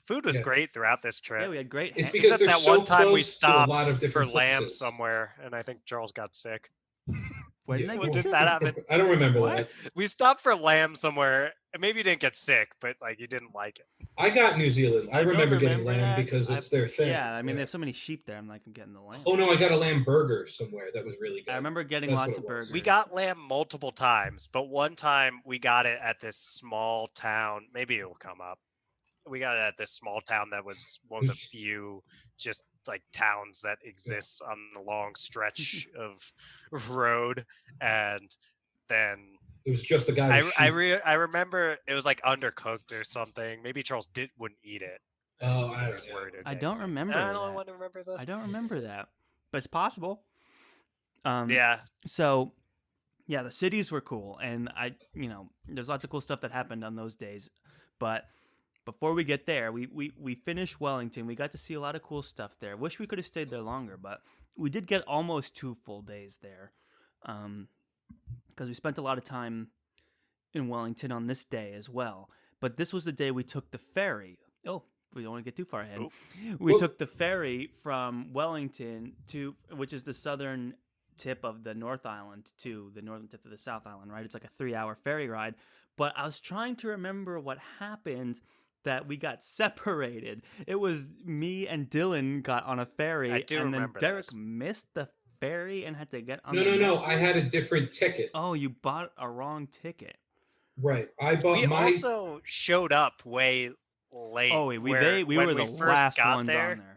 [SPEAKER 1] food was
[SPEAKER 3] Yeah.
[SPEAKER 1] great throughout this trip.
[SPEAKER 2] Yeah, we had great.
[SPEAKER 3] It's because
[SPEAKER 1] Except
[SPEAKER 3] they're
[SPEAKER 1] that
[SPEAKER 3] so
[SPEAKER 1] one time we
[SPEAKER 3] close to a
[SPEAKER 1] stopped
[SPEAKER 3] lot of
[SPEAKER 1] for
[SPEAKER 3] different
[SPEAKER 1] lamb
[SPEAKER 3] places.
[SPEAKER 1] somewhere, and I think Charles got sick.
[SPEAKER 2] When did
[SPEAKER 3] Yeah.
[SPEAKER 2] I
[SPEAKER 1] When
[SPEAKER 2] get
[SPEAKER 1] did
[SPEAKER 2] sick?
[SPEAKER 1] that happen?
[SPEAKER 3] I don't remember
[SPEAKER 2] What?
[SPEAKER 3] that.
[SPEAKER 1] We stopped for lamb somewhere, and maybe you didn't get sick, but like you didn't like it.
[SPEAKER 3] I got New Zealand. I
[SPEAKER 2] don't
[SPEAKER 3] remember getting lamb
[SPEAKER 2] that.
[SPEAKER 3] because it's their thing.
[SPEAKER 2] Yeah, I mean they have so many sheep there. I'm like, I'm getting the lamb.
[SPEAKER 3] Oh no, I got a lamb burger somewhere that was really good.
[SPEAKER 2] I remember getting
[SPEAKER 3] That's
[SPEAKER 2] lots
[SPEAKER 3] what
[SPEAKER 2] of
[SPEAKER 3] it was.
[SPEAKER 2] burgers.
[SPEAKER 1] We got lamb multiple times, but one time we got it at this small town. Maybe it will come up. We got it at this small town that was one of the few just like towns that exists on the long stretch of road, and then
[SPEAKER 3] It was just the guy.
[SPEAKER 1] I remember it was like undercooked or something. Maybe Charles wouldn't eat it.
[SPEAKER 3] Oh,
[SPEAKER 1] He
[SPEAKER 3] I
[SPEAKER 1] was
[SPEAKER 3] don't
[SPEAKER 1] just
[SPEAKER 3] know.
[SPEAKER 1] worried it'd
[SPEAKER 2] I
[SPEAKER 1] get
[SPEAKER 2] don't
[SPEAKER 1] sick.
[SPEAKER 2] remember
[SPEAKER 1] I'm the only
[SPEAKER 2] that.
[SPEAKER 1] one who remembers this.
[SPEAKER 2] I don't remember that, but it's possible.
[SPEAKER 1] Yeah.
[SPEAKER 2] So, yeah, the cities were cool, and there's lots of cool stuff that happened on those days. But before we get there, we finished Wellington. We got to see a lot of cool stuff there. Wish we could have stayed there longer, but we did get almost 2 full days there, because we spent a lot of time in Wellington on this day as well. But this was the day we took the ferry. Oh, we don't want to get too far ahead.
[SPEAKER 1] Oop.
[SPEAKER 2] We took the ferry from Wellington which is the southern tip of the North Island, to the northern tip of the South Island, right? It's like a 3-hour ferry ride. But I was trying to remember what happened that we got separated. It was me and Dylan got on a ferry,
[SPEAKER 1] I do
[SPEAKER 2] and then
[SPEAKER 1] remember
[SPEAKER 2] Derek
[SPEAKER 1] this.
[SPEAKER 2] missed the ferry and had to get on
[SPEAKER 3] No,
[SPEAKER 2] the
[SPEAKER 3] no, no.
[SPEAKER 2] next
[SPEAKER 3] I had a different ticket.
[SPEAKER 2] Oh, you bought a wrong ticket.
[SPEAKER 3] Right. I bought
[SPEAKER 1] We
[SPEAKER 3] my.
[SPEAKER 1] also showed up way late.
[SPEAKER 2] Oh, we
[SPEAKER 1] when
[SPEAKER 2] were
[SPEAKER 1] we
[SPEAKER 2] the
[SPEAKER 1] first
[SPEAKER 2] last
[SPEAKER 1] got
[SPEAKER 2] ones
[SPEAKER 1] there,
[SPEAKER 2] on there.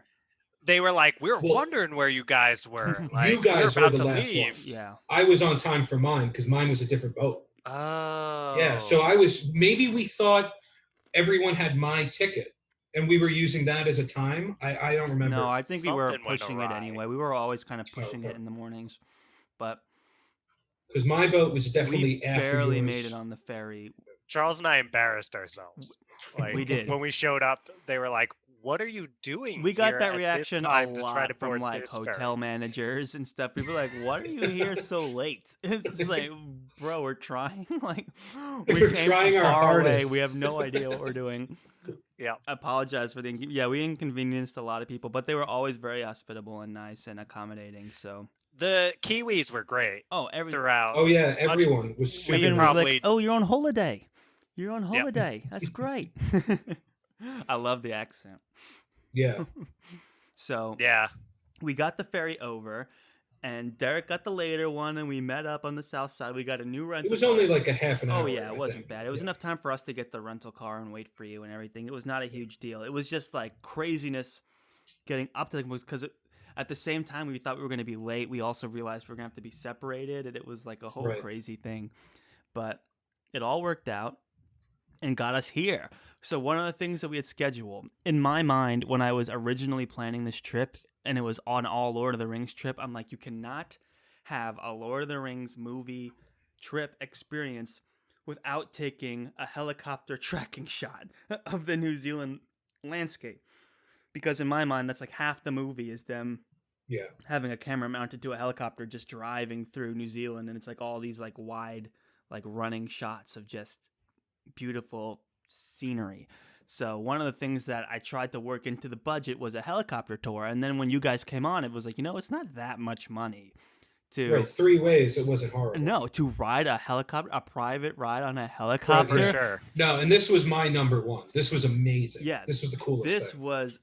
[SPEAKER 1] They were like, we were
[SPEAKER 3] Well,
[SPEAKER 1] wondering where you guys were. Like,
[SPEAKER 3] you guys
[SPEAKER 1] we were
[SPEAKER 3] were
[SPEAKER 1] about
[SPEAKER 3] the
[SPEAKER 1] to
[SPEAKER 3] last
[SPEAKER 1] leave.
[SPEAKER 3] ones.
[SPEAKER 2] Yeah.
[SPEAKER 3] I was on time for mine because mine was a different boat.
[SPEAKER 1] Oh.
[SPEAKER 3] Yeah. So maybe we thought everyone had my ticket and we were using that as a time. I don't remember.
[SPEAKER 2] No, I think we were
[SPEAKER 1] Something went
[SPEAKER 2] pushing it
[SPEAKER 1] awry.
[SPEAKER 2] anyway. We were always kind of pushing
[SPEAKER 3] Okay.
[SPEAKER 2] it in the mornings, but
[SPEAKER 3] Because my boat was
[SPEAKER 2] we
[SPEAKER 3] definitely after
[SPEAKER 2] barely
[SPEAKER 3] yours.
[SPEAKER 2] made it on the ferry.
[SPEAKER 1] Charles and I embarrassed ourselves. Like,
[SPEAKER 2] We did.
[SPEAKER 1] When we showed up, they were like, what are you doing?
[SPEAKER 2] We got
[SPEAKER 1] here
[SPEAKER 2] that
[SPEAKER 1] at this
[SPEAKER 2] reaction a
[SPEAKER 1] time to try
[SPEAKER 2] lot
[SPEAKER 1] to
[SPEAKER 2] from
[SPEAKER 1] board
[SPEAKER 2] like
[SPEAKER 1] this
[SPEAKER 2] hotel
[SPEAKER 1] ferry?"
[SPEAKER 2] managers and stuff. People are like, "What are you here so late?" It's like, bro, we're trying. Like,
[SPEAKER 3] We're
[SPEAKER 2] came
[SPEAKER 3] trying
[SPEAKER 2] from
[SPEAKER 3] our
[SPEAKER 2] far away.
[SPEAKER 3] hardest.
[SPEAKER 2] We have no idea what we're doing.
[SPEAKER 1] Yeah.
[SPEAKER 2] I apologize for the we inconvenienced a lot of people, but they were always very hospitable and nice and accommodating. So
[SPEAKER 1] The Kiwis were great throughout.
[SPEAKER 3] Oh yeah, everyone was super.
[SPEAKER 2] Everyone
[SPEAKER 3] nice.
[SPEAKER 2] was
[SPEAKER 1] probably-
[SPEAKER 2] like, "Oh, you're on holiday. You're on holiday. That's great." I love the accent.
[SPEAKER 3] Yeah.
[SPEAKER 2] So
[SPEAKER 1] Yeah.
[SPEAKER 2] we got the ferry over, and Derek got the later one, and we met up on the south side. We got a new rental.
[SPEAKER 3] It was
[SPEAKER 2] car.
[SPEAKER 3] only like a half an hour.
[SPEAKER 2] Oh yeah,
[SPEAKER 3] I
[SPEAKER 2] it wasn't
[SPEAKER 3] think.
[SPEAKER 2] bad. It was
[SPEAKER 3] Yeah.
[SPEAKER 2] enough time for us to get the rental car and wait for you and everything. It was not a huge deal. It was just like craziness getting up to because at the same time we thought we were going to be late. We also realized we were going to have to be separated, and it was like a whole
[SPEAKER 3] Right.
[SPEAKER 2] crazy thing. But it all worked out and got us here. So one of the things that we had scheduled in my mind when I was originally planning this trip, and it was on all Lord of the Rings trip, I'm like, you cannot have a Lord of the Rings movie trip experience without taking a helicopter tracking shot of the New Zealand landscape. Because in my mind, that's like half the movie is them
[SPEAKER 3] Yeah.
[SPEAKER 2] having a camera mounted to a helicopter just driving through New Zealand, and it's like all these like wide like running shots of just beautiful scenery. So one of the things that I tried to work into the budget was a helicopter tour, and then when you guys came on, it was like, it's not that much money to
[SPEAKER 3] Right. 3 ways. It wasn't horrible.
[SPEAKER 2] no to ride a helicopter, a private ride on a helicopter.
[SPEAKER 1] For sure.
[SPEAKER 3] No, and this was my number one. This was amazing.
[SPEAKER 2] Yeah,
[SPEAKER 3] This was the coolest
[SPEAKER 2] This
[SPEAKER 3] thing.
[SPEAKER 2] was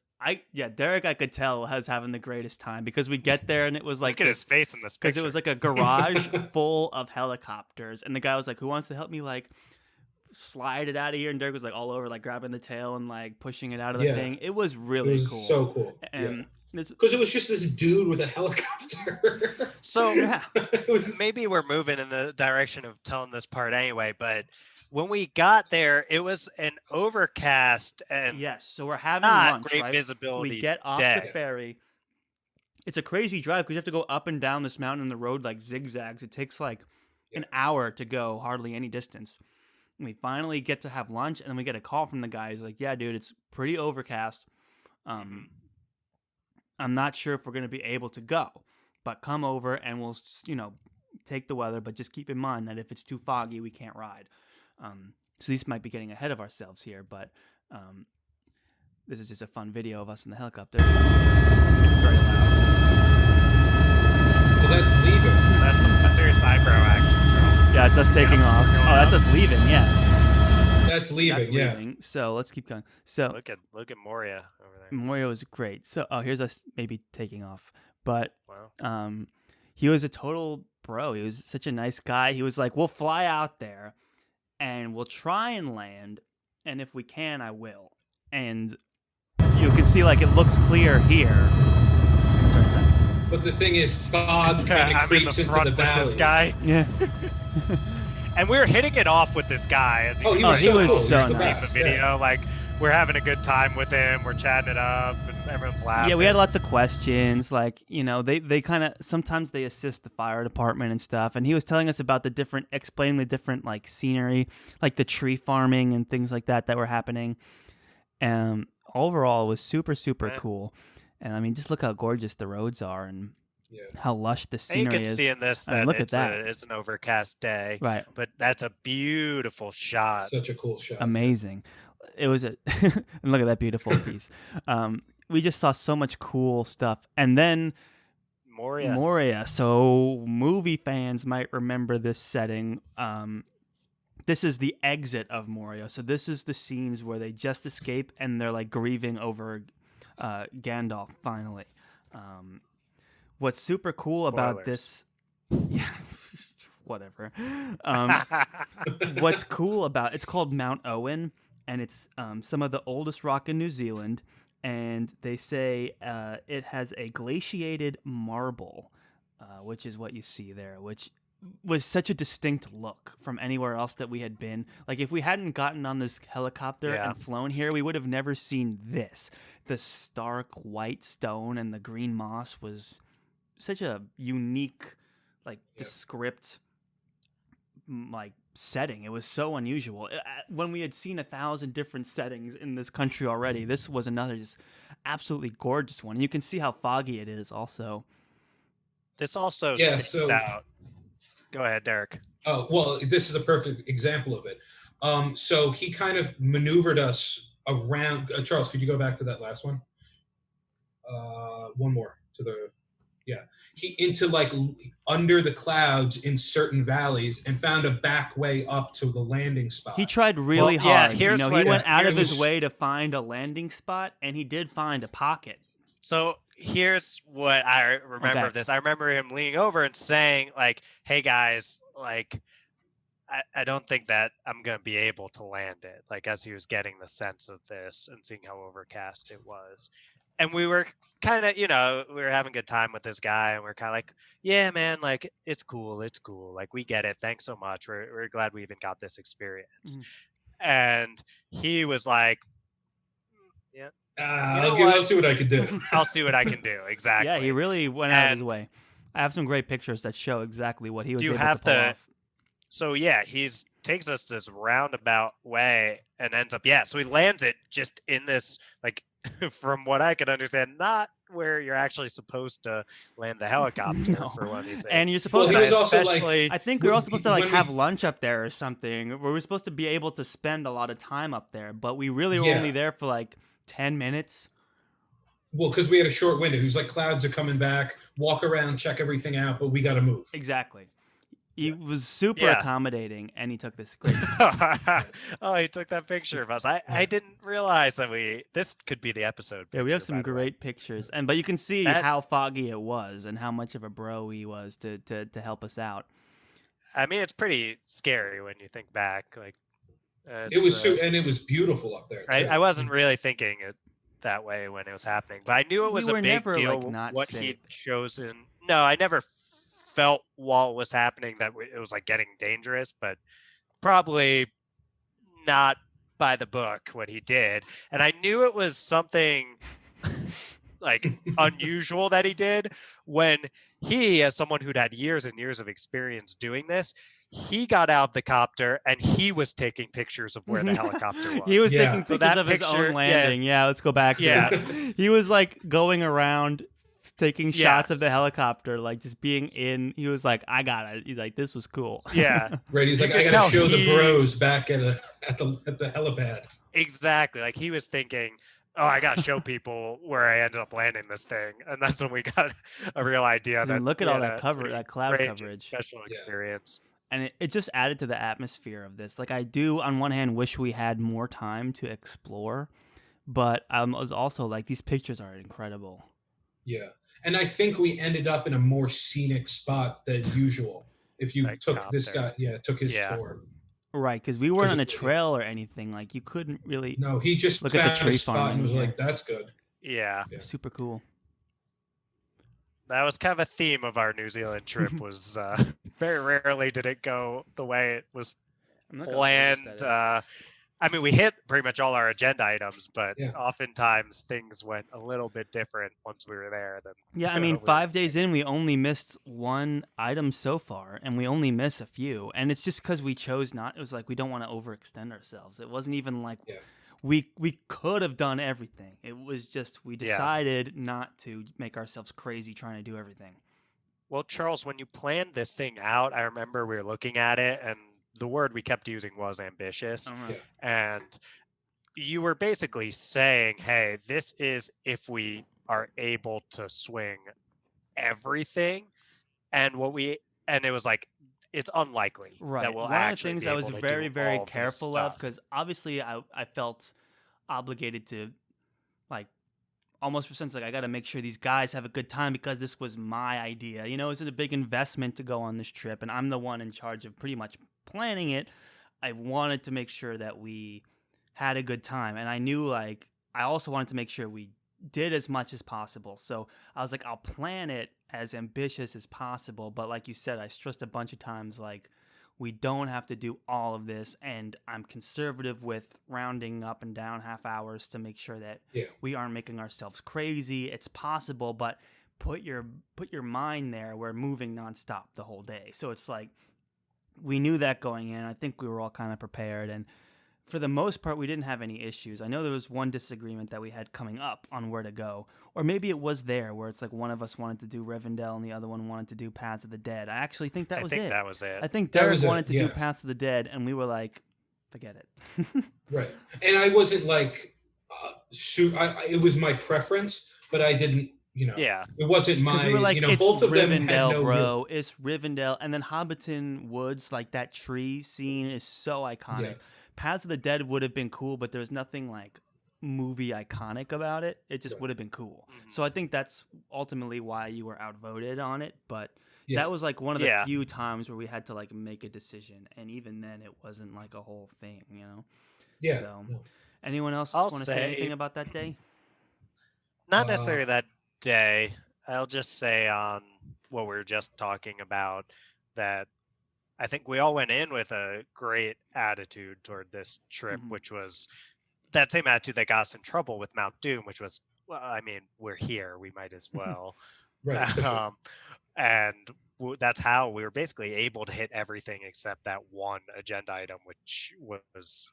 [SPEAKER 2] Derek, I could tell, was having the greatest time because we get there and it was like
[SPEAKER 1] Look at his face in this picture.
[SPEAKER 2] because it was like a garage full of helicopters, and the guy was like, "Who wants to help me like slide it out of here?" And Derek was like all over, like grabbing the tail and like pushing it out of the
[SPEAKER 3] Yeah.
[SPEAKER 2] thing. It was
[SPEAKER 3] It
[SPEAKER 2] really
[SPEAKER 3] was
[SPEAKER 2] cool.
[SPEAKER 3] so cool.
[SPEAKER 2] And this,
[SPEAKER 3] Because it was just this dude with a helicopter.
[SPEAKER 1] So
[SPEAKER 2] yeah,
[SPEAKER 3] It was
[SPEAKER 1] maybe we're moving in the direction of telling this part anyway, but when we got there, it was an overcast and
[SPEAKER 2] yes. So we're having
[SPEAKER 1] not
[SPEAKER 2] lunch,
[SPEAKER 1] great
[SPEAKER 2] right?
[SPEAKER 1] visibility.
[SPEAKER 2] We get off
[SPEAKER 1] day.
[SPEAKER 2] the ferry. It's a crazy drive because you have to go up and down this mountain, and the road like zigzags. It takes like an hour to go, hardly any distance. And we finally get to have lunch, and then we get a call from the guy. He's like, "Yeah, dude, it's pretty overcast. I'm not sure if we're going to be able to go, but come over and we'll, take the weather, but just keep in mind that if it's too foggy, we can't ride. So these might be getting ahead of ourselves here, but this is just a fun video of us in the helicopter. It's very loud.
[SPEAKER 3] Well, that's leaving.
[SPEAKER 1] That's a serious eyebrow action, Charles.
[SPEAKER 2] Yeah, it's us taking off. Oh, that's us leaving, yeah.
[SPEAKER 3] That's leaving, yeah.
[SPEAKER 2] Leaving. So let's keep going. So
[SPEAKER 1] Look at Moria over there.
[SPEAKER 2] Moria was great. So here's us maybe taking off. But
[SPEAKER 1] Wow.
[SPEAKER 2] he was a total bro. He was such a nice guy. He was like, we'll fly out there and we'll try and land, and if we can, I will. And you can see like it looks clear here.
[SPEAKER 3] But the thing is, fog kind of
[SPEAKER 1] I'm in the
[SPEAKER 3] creeps into
[SPEAKER 1] front
[SPEAKER 3] the
[SPEAKER 1] with
[SPEAKER 3] valleys.
[SPEAKER 1] this guy.
[SPEAKER 2] Yeah.
[SPEAKER 1] And we were hitting it off with this guy as
[SPEAKER 3] He was
[SPEAKER 2] he was
[SPEAKER 3] cool.
[SPEAKER 2] so
[SPEAKER 3] He was the
[SPEAKER 2] nice.
[SPEAKER 1] in the
[SPEAKER 3] best,
[SPEAKER 1] video.
[SPEAKER 3] yeah.
[SPEAKER 1] Like, we're having a good time with him. We're chatting it up, and everyone's laughing.
[SPEAKER 2] Yeah, we had lots of questions. Like, they kind of sometimes they assist the fire department and stuff. And he was telling us about explaining the different like scenery, like the tree farming and things like that were happening. And overall, it was super, super cool. And I mean, just look how gorgeous the roads are and how lush the
[SPEAKER 1] And
[SPEAKER 2] scenery
[SPEAKER 1] you can
[SPEAKER 2] is.
[SPEAKER 1] see in this
[SPEAKER 2] And
[SPEAKER 1] that
[SPEAKER 2] look at
[SPEAKER 1] it's,
[SPEAKER 2] that.
[SPEAKER 1] it's an overcast day.
[SPEAKER 2] Right.
[SPEAKER 1] But that's a beautiful shot.
[SPEAKER 3] Such a cool shot.
[SPEAKER 2] Amazing. It was and look at that beautiful piece. We just saw so much cool stuff. And then Moria. So movie fans might remember this setting. This is the exit of Moria. So this is the scenes where they just escape and they're like grieving over Gandalf finally. What's super cool about this? Yeah, whatever. What's cool about it's called Mount Owen, and it's some of the oldest rock in New Zealand. And they say it has a glaciated marble, which is what you see there, which was such a distinct look from anywhere else that we had been. Like, if we hadn't gotten on this helicopter and flown here, we would have never seen this. The stark white stone and the green moss was such a unique, like, descript, like, setting. It was so unusual. When we had seen 1,000 different settings in this country already, this was another just absolutely gorgeous one. And you can see how foggy it is also.
[SPEAKER 1] This also sticks out. Go ahead, Derek.
[SPEAKER 3] Oh, well, this is a perfect example of it. So he kind of maneuvered us around. Charles, could you go back to that last one? One more to the. Yeah, he into like under the clouds in certain valleys and found a back way up to the landing spot.
[SPEAKER 2] He tried really hard.
[SPEAKER 1] He
[SPEAKER 2] went out of his way to find a landing spot, and he did find a pocket.
[SPEAKER 1] So here's what I remember of this. I remember him leaning over and saying, like, "Hey guys, like, I don't think that I'm gonna be able to land it." Like, as he was getting the sense of this and seeing how overcast it was. And we were kind of, we were having a good time with this guy, and we're kind of like, yeah, man, like, it's cool. Like, we get it. Thanks so much. We're glad we even got this experience.
[SPEAKER 2] Mm.
[SPEAKER 1] And he was like, yeah,
[SPEAKER 3] I'll see what I can do.
[SPEAKER 1] I'll see what I can do. Exactly.
[SPEAKER 2] Yeah, he really went out of his way. I have some great pictures that show exactly what he was able to pull off.
[SPEAKER 1] So yeah, takes us this roundabout way and ends up, so he lands it just in this, like, from what I can understand, not where you're actually supposed to land the helicopter for one of these things.
[SPEAKER 2] And you're supposed
[SPEAKER 3] to,
[SPEAKER 1] especially,
[SPEAKER 2] I think we're all supposed to like have lunch up there or something. We're supposed to be able to spend a lot of time up there, but we really were only there for like 10 minutes.
[SPEAKER 3] Well, because we had a short window. He was like, clouds are coming back, walk around, check everything out, but we got to move.
[SPEAKER 2] Exactly. He was super accommodating, and he took this great.
[SPEAKER 1] Oh, he took that picture of us. I didn't realize that this could be the episode.
[SPEAKER 2] Yeah, we have some great pictures, but you can see how foggy it was and how much of a bro he was to help us out.
[SPEAKER 1] I mean, it's pretty scary when you think back. Like,
[SPEAKER 3] it was and it was beautiful up there.
[SPEAKER 1] I wasn't really thinking it that way when it was happening, but I knew it was a big deal. What he'd chosen. No, I never felt while it was happening that it was like getting dangerous, but probably not by the book what he did. And I knew it was something like unusual that he did when he, as someone who'd had years and years of experience doing this, he got out of the copter and he was taking pictures of where the helicopter was.
[SPEAKER 2] He was taking pictures of his own landing. Yeah, let's go back.
[SPEAKER 1] Yeah.
[SPEAKER 2] He was like going around taking shots of the
[SPEAKER 1] Yes.
[SPEAKER 2] helicopter, like just being in. He was like, I got it. He's like, this was cool.
[SPEAKER 1] Yeah.
[SPEAKER 3] Right, he's
[SPEAKER 1] You
[SPEAKER 3] like,
[SPEAKER 1] could
[SPEAKER 3] I
[SPEAKER 1] tell
[SPEAKER 3] gotta show the
[SPEAKER 1] he-
[SPEAKER 3] bros back at the helipad.
[SPEAKER 1] Exactly. Like he was thinking, oh, I got to show people where I ended up landing this thing. And that's when we got a real idea
[SPEAKER 2] I
[SPEAKER 1] that
[SPEAKER 2] mean, look at
[SPEAKER 1] we
[SPEAKER 2] all
[SPEAKER 1] had
[SPEAKER 2] that
[SPEAKER 1] a
[SPEAKER 2] cover,
[SPEAKER 1] pretty
[SPEAKER 2] that cloud
[SPEAKER 1] strange and
[SPEAKER 2] coverage.
[SPEAKER 1] special
[SPEAKER 3] Yeah.
[SPEAKER 1] experience.
[SPEAKER 2] And it just added to the atmosphere of this. Like, I do, on one hand, wish we had more time to explore, but I was also like, these pictures are incredible.
[SPEAKER 3] Yeah, and I think we ended up in a more scenic spot than usual. If you
[SPEAKER 1] That
[SPEAKER 3] took this
[SPEAKER 1] copter.
[SPEAKER 3] guy, took his
[SPEAKER 1] Yeah.
[SPEAKER 3] tour.
[SPEAKER 2] Right, because we weren't
[SPEAKER 3] 'Cause
[SPEAKER 2] on a
[SPEAKER 3] it-
[SPEAKER 2] trail or anything. Like, you couldn't really
[SPEAKER 3] No, he just
[SPEAKER 2] look at the
[SPEAKER 3] found
[SPEAKER 2] tree
[SPEAKER 3] a spot
[SPEAKER 2] farm
[SPEAKER 3] and
[SPEAKER 2] in
[SPEAKER 3] was
[SPEAKER 2] here.
[SPEAKER 3] like, "That's good."
[SPEAKER 1] Yeah.
[SPEAKER 3] Yeah.
[SPEAKER 2] Super cool.
[SPEAKER 1] That was kind of a theme of our New Zealand trip was very rarely did it go the way it was
[SPEAKER 2] I'm not gonna believe
[SPEAKER 1] planned.
[SPEAKER 2] that is.
[SPEAKER 1] I mean, we hit pretty much all our agenda items, but
[SPEAKER 3] Yeah.
[SPEAKER 1] oftentimes things went a little bit different once we were there. Than
[SPEAKER 2] Yeah, I mean,
[SPEAKER 1] we were
[SPEAKER 2] 5 days in, we only missed one item so far, and we only miss a few. And it's just because we chose not. It was like we don't want to overextend ourselves. It wasn't even like
[SPEAKER 3] Yeah.
[SPEAKER 2] we could have done everything. It was just we
[SPEAKER 1] Yeah.
[SPEAKER 2] decided not to make ourselves crazy trying to do everything.
[SPEAKER 1] Well, Charles, when you planned this thing out, I remember we were looking at it, and the word we kept using was ambitious.
[SPEAKER 2] I don't know.
[SPEAKER 3] Yeah.
[SPEAKER 1] And you were basically saying, hey, this is if we are able to swing everything. And it was like, it's unlikely
[SPEAKER 2] Right.
[SPEAKER 1] that we'll
[SPEAKER 2] One of the
[SPEAKER 1] actually
[SPEAKER 2] things
[SPEAKER 1] be
[SPEAKER 2] I was
[SPEAKER 1] able to
[SPEAKER 2] very,
[SPEAKER 1] do
[SPEAKER 2] very
[SPEAKER 1] all this
[SPEAKER 2] careful of,
[SPEAKER 1] stuff.
[SPEAKER 2] because obviously I felt obligated to, like, almost for sense, like, I got to make sure these guys have a good time because this was my idea. You know, it's a big investment to go on this trip, and I'm the one in charge of pretty much planning it. I wanted to make sure that we had a good time, and I knew, like, I also wanted to make sure we did as much as possible. So I was like, I'll plan it as ambitious as possible, but like you said, I stressed a bunch of times, like, we don't have to do all of this, and I'm conservative with rounding up and down half hours to make sure that
[SPEAKER 3] Yeah.
[SPEAKER 2] we aren't making ourselves crazy. It's possible, but put your mind there. We're moving nonstop the whole day, so it's like we knew that going in. I think we were all kind of prepared, and for the most part, we didn't have any issues. I know there was one disagreement that we had coming up on where to go, or maybe it was there where it's like one of us wanted to do Rivendell and the other one wanted to do Paths of the Dead. I actually think that
[SPEAKER 1] I
[SPEAKER 2] was
[SPEAKER 1] think
[SPEAKER 2] it.
[SPEAKER 1] that was it.
[SPEAKER 2] I think
[SPEAKER 3] That
[SPEAKER 2] Derek
[SPEAKER 3] was it,
[SPEAKER 2] wanted to do
[SPEAKER 3] yeah.
[SPEAKER 2] Paths of the Dead, and we were like, forget it.
[SPEAKER 3] Right. And I wasn't like, it was my preference, but I didn't,
[SPEAKER 1] Yeah.
[SPEAKER 3] it wasn't
[SPEAKER 2] Because
[SPEAKER 3] my,
[SPEAKER 2] we were like, it's
[SPEAKER 3] both of them had
[SPEAKER 2] Rivendell,
[SPEAKER 3] no
[SPEAKER 2] bro.
[SPEAKER 3] real,
[SPEAKER 2] It's Rivendell. And then Hobbiton Woods, like that tree scene is so iconic.
[SPEAKER 3] Yeah.
[SPEAKER 2] Paths of the Dead would have been cool, but there's nothing like movie iconic about it. It just
[SPEAKER 3] Right.
[SPEAKER 2] would have been cool.
[SPEAKER 1] Mhm.
[SPEAKER 2] So I think that's ultimately why you were outvoted on it. But
[SPEAKER 3] Yeah.
[SPEAKER 2] that was like one of the
[SPEAKER 1] Yeah.
[SPEAKER 2] few times where we had to like make a decision. And even then, it wasn't like a whole thing, you know?
[SPEAKER 3] yeah.
[SPEAKER 2] So,
[SPEAKER 3] no.
[SPEAKER 2] anyone else
[SPEAKER 1] I'll
[SPEAKER 2] want to say
[SPEAKER 1] say-
[SPEAKER 2] anything about that day?
[SPEAKER 1] Not necessarily that day. I'll just say on what we were just talking about that I think we all went in with a great attitude toward this trip,
[SPEAKER 2] Mhm.
[SPEAKER 1] which was that same attitude that got us in trouble with Mount Doom, which was, well, I mean, we're here, we might as well.
[SPEAKER 3] Right.
[SPEAKER 1] And that's how we were basically able to hit everything except that one agenda item, which was,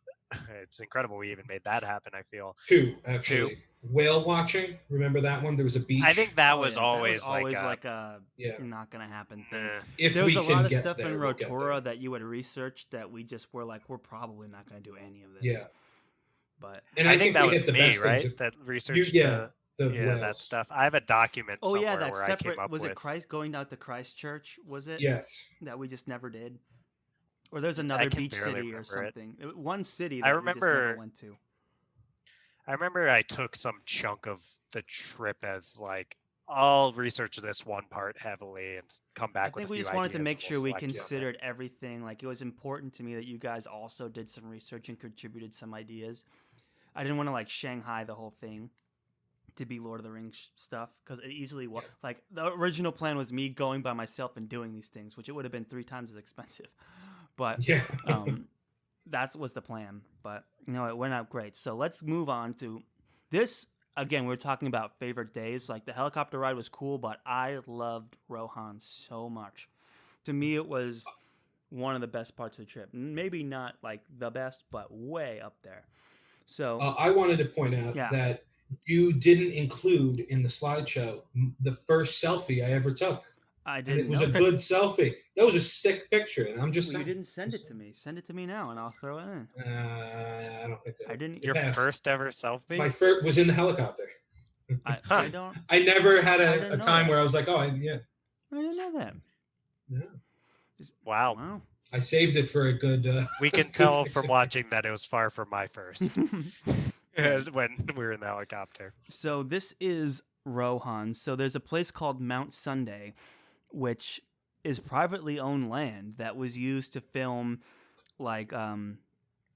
[SPEAKER 1] it's incredible we even made that happen, I feel.
[SPEAKER 3] Two, actually. Whale watching. Remember that one? There was a beach.
[SPEAKER 1] I think that
[SPEAKER 2] Oh,
[SPEAKER 1] was
[SPEAKER 2] yeah,
[SPEAKER 1] always
[SPEAKER 2] like a
[SPEAKER 3] Yeah.
[SPEAKER 2] not gonna happen thing.
[SPEAKER 3] If
[SPEAKER 2] There
[SPEAKER 3] we
[SPEAKER 2] was a
[SPEAKER 3] can
[SPEAKER 2] lot of
[SPEAKER 3] get
[SPEAKER 2] stuff
[SPEAKER 3] there,
[SPEAKER 2] in
[SPEAKER 3] we'll get
[SPEAKER 2] Rotorua
[SPEAKER 3] there.
[SPEAKER 2] that you had researched that we just were like, we're probably not going to do any of this.
[SPEAKER 3] Yeah.
[SPEAKER 2] But
[SPEAKER 3] And
[SPEAKER 1] I think that
[SPEAKER 3] we
[SPEAKER 1] was
[SPEAKER 3] hit the
[SPEAKER 1] me,
[SPEAKER 3] best
[SPEAKER 1] right?
[SPEAKER 3] things.
[SPEAKER 1] That researched
[SPEAKER 3] yeah, the
[SPEAKER 1] that
[SPEAKER 3] whales.
[SPEAKER 1] stuff. I have a document
[SPEAKER 2] oh
[SPEAKER 1] somewhere
[SPEAKER 2] yeah, that
[SPEAKER 1] where I came
[SPEAKER 2] separate
[SPEAKER 1] up
[SPEAKER 2] was
[SPEAKER 1] with.
[SPEAKER 2] it Christ going out to Christchurch? Was it?
[SPEAKER 3] Yes.
[SPEAKER 2] That we just never did. Or there's
[SPEAKER 1] I
[SPEAKER 2] another
[SPEAKER 1] can
[SPEAKER 2] beach
[SPEAKER 1] barely
[SPEAKER 2] city or
[SPEAKER 1] remember it.
[SPEAKER 2] something. One city that
[SPEAKER 1] I
[SPEAKER 2] we just never
[SPEAKER 1] remember-
[SPEAKER 2] went to.
[SPEAKER 1] I remember I took some chunk of the trip as like, I'll research this one part heavily and come back
[SPEAKER 2] I
[SPEAKER 1] with
[SPEAKER 2] think
[SPEAKER 1] a
[SPEAKER 2] we
[SPEAKER 1] few
[SPEAKER 2] just wanted to
[SPEAKER 1] ideas
[SPEAKER 2] make
[SPEAKER 1] and
[SPEAKER 2] sure
[SPEAKER 1] we'll
[SPEAKER 2] we
[SPEAKER 1] select from it.
[SPEAKER 2] considered everything. Like, it was important to me that you guys also did some research and contributed some ideas. I didn't want to like Shanghai the whole thing to be Lord of the Rings stuff, because it easily was like the original plan was me going by myself and doing these things, which it would have been 3 times as expensive. But
[SPEAKER 3] Yeah.
[SPEAKER 2] that was the plan. But it went out great. So let's move on to this. Again, we're talking about favorite days. Like, the helicopter ride was cool, but I loved Rohan so much. To me, it was one of the best parts of the trip. Maybe not like the best, but way up there. So
[SPEAKER 3] I wanted to point out
[SPEAKER 2] Yeah.
[SPEAKER 3] that You didn't include in the slideshow the first selfie I ever took.
[SPEAKER 2] I
[SPEAKER 3] And it
[SPEAKER 2] didn't
[SPEAKER 3] was
[SPEAKER 2] know
[SPEAKER 3] a
[SPEAKER 2] that.
[SPEAKER 3] good selfie. That was a sick picture, and I'm just
[SPEAKER 2] Well, you
[SPEAKER 3] saying.
[SPEAKER 2] didn't send it to me. Send it to me now, and I'll throw it in.
[SPEAKER 3] I don't think
[SPEAKER 2] I
[SPEAKER 3] that
[SPEAKER 2] didn't.
[SPEAKER 3] it
[SPEAKER 1] Your
[SPEAKER 3] passed.
[SPEAKER 1] first ever selfie?
[SPEAKER 3] My first was in the helicopter.
[SPEAKER 2] I
[SPEAKER 1] Huh.
[SPEAKER 2] don't.
[SPEAKER 3] I never had
[SPEAKER 2] I
[SPEAKER 3] a
[SPEAKER 2] didn't know
[SPEAKER 3] time
[SPEAKER 2] that.
[SPEAKER 3] where I was like, oh, yeah.
[SPEAKER 2] I didn't know that.
[SPEAKER 3] Yeah.
[SPEAKER 1] Wow.
[SPEAKER 2] Wow.
[SPEAKER 3] I saved it for a good.
[SPEAKER 1] We can
[SPEAKER 3] good
[SPEAKER 1] tell from
[SPEAKER 3] picture.
[SPEAKER 1] watching that it was far from my first when we were in the helicopter.
[SPEAKER 2] So this is Rohan. So there's a place called Mount Sunday, which is privately owned land that was used to film, like,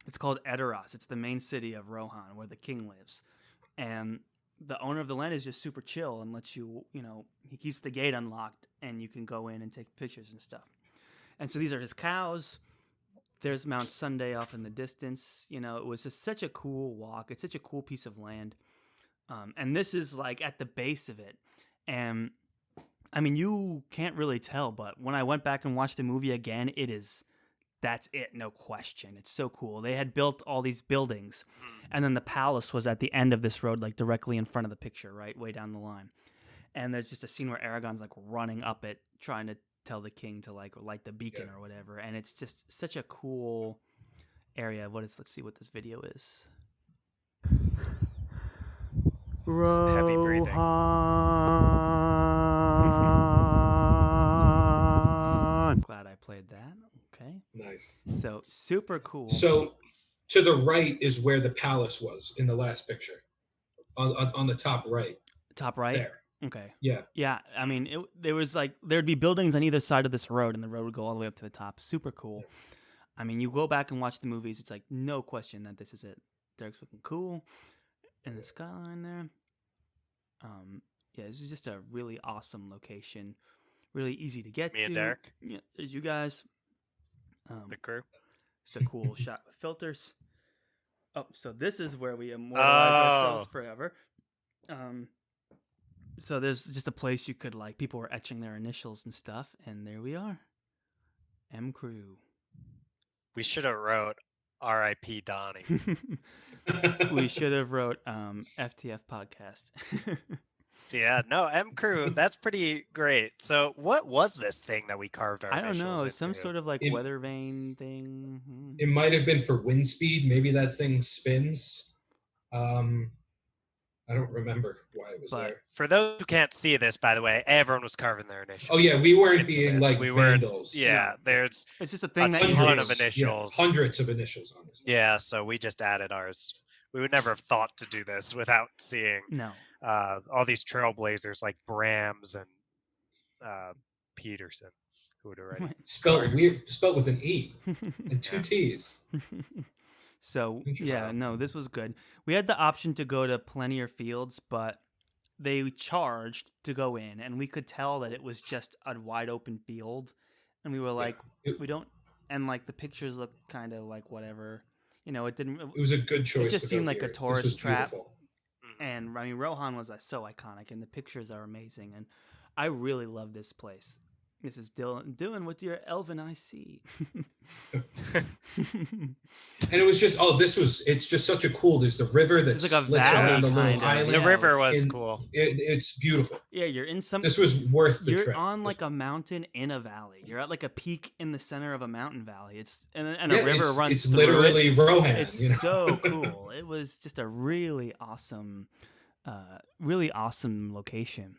[SPEAKER 2] it's called Edoras. It's the main city of Rohan, where the king lives, and the owner of the land is just super chill and lets you, he keeps the gate unlocked and you can go in and take pictures and stuff. And so these are his cows. There's Mount Sunday off in the distance. It was just such a cool walk. It's such a cool piece of land. And this is like at the base of it. And I mean, you can't really tell, but when I went back and watched the movie again, that's it, no question. It's so cool. They had built all these buildings, and then the palace was at the end of this road, like directly in front of the picture, right, way down the line. And there's just a scene where Aragorn's like running up it, trying to tell the king to like light the beacon or whatever. And it's just such a cool area. Let's see what this video is.
[SPEAKER 1] Some heavy breathing.
[SPEAKER 2] I'm glad I played that. Okay.
[SPEAKER 3] Nice.
[SPEAKER 2] So super cool.
[SPEAKER 3] So to the right is where the palace was in the last picture. On the top right.
[SPEAKER 2] Top right?
[SPEAKER 3] There.
[SPEAKER 2] Okay.
[SPEAKER 3] Yeah.
[SPEAKER 2] Yeah. I mean, there was like, there'd be buildings on either side of this road, and the road would go all the way up to the top. Super cool.
[SPEAKER 3] Yeah.
[SPEAKER 2] I mean, you go back and watch the movies, it's like no question that this is it. Derek's looking cool in the skyline there. Yeah, this is just a really awesome location. Really easy to get to.
[SPEAKER 1] Me and Derek?
[SPEAKER 2] Yeah, there's you guys.
[SPEAKER 1] The crew?
[SPEAKER 2] It's a cool shot with filters. Oh, so this is where we immortalize ourselves forever. So there's just a place you could, like, people were etching their initials and stuff, and there we are. M Crew.
[SPEAKER 1] We should have wrote R.I.P. Donnie.
[SPEAKER 2] We should have wrote FTF podcast.
[SPEAKER 1] Yeah, no, M Crew, that's pretty great. So what was this thing that we carved our
[SPEAKER 2] I don't
[SPEAKER 1] initials
[SPEAKER 2] know,
[SPEAKER 1] into?
[SPEAKER 2] some sort of like weather vane thing.
[SPEAKER 3] It might have been for wind speed. Maybe that thing spins. I don't remember why it was there.
[SPEAKER 1] For those who can't see this, by the way, everyone was carving their initials.
[SPEAKER 3] Oh yeah, we weren't
[SPEAKER 1] into
[SPEAKER 3] being
[SPEAKER 1] this.
[SPEAKER 3] like
[SPEAKER 1] we
[SPEAKER 3] vandals.
[SPEAKER 1] Yeah, there's
[SPEAKER 2] it's just a thing
[SPEAKER 1] a
[SPEAKER 2] that you
[SPEAKER 1] ton
[SPEAKER 2] do.
[SPEAKER 1] of initials.
[SPEAKER 3] Yeah, hundreds of initials on this.
[SPEAKER 1] Yeah, so we just added ours. We would never have thought to do this without seeing all these trailblazers like Brams and Peterson, who would already
[SPEAKER 3] spelled weird, spelled with an E and two T's.
[SPEAKER 2] So yeah, no, this was good. We had the option to go to Plenier Fields, but they charged to go in, and we could tell that it was just a wide open field, and we were like, we don't, and like the pictures looked kind of like whatever, it didn't.
[SPEAKER 3] It was a good choice.
[SPEAKER 2] It just seemed like a tourist trap.
[SPEAKER 3] Beautiful.
[SPEAKER 2] And I mean, Rohan was so iconic, and the pictures are amazing, and I really love this place. This is Dylan with your elven IC.
[SPEAKER 3] And it was just, it's just such a cool, there's the river that
[SPEAKER 2] like a
[SPEAKER 3] splits
[SPEAKER 2] valley
[SPEAKER 3] around a little
[SPEAKER 2] kinda.
[SPEAKER 3] island.
[SPEAKER 1] The river was cool.
[SPEAKER 3] It's beautiful.
[SPEAKER 2] Yeah, you're in some.
[SPEAKER 3] This was worth the
[SPEAKER 2] You're
[SPEAKER 3] trip.
[SPEAKER 2] on like a mountain in a valley. You're at like a peak in the center of a mountain valley. It's and a river runs.
[SPEAKER 3] It's
[SPEAKER 2] through
[SPEAKER 3] literally
[SPEAKER 2] it.
[SPEAKER 3] Rohan.
[SPEAKER 2] It's so cool. It was just a really awesome location.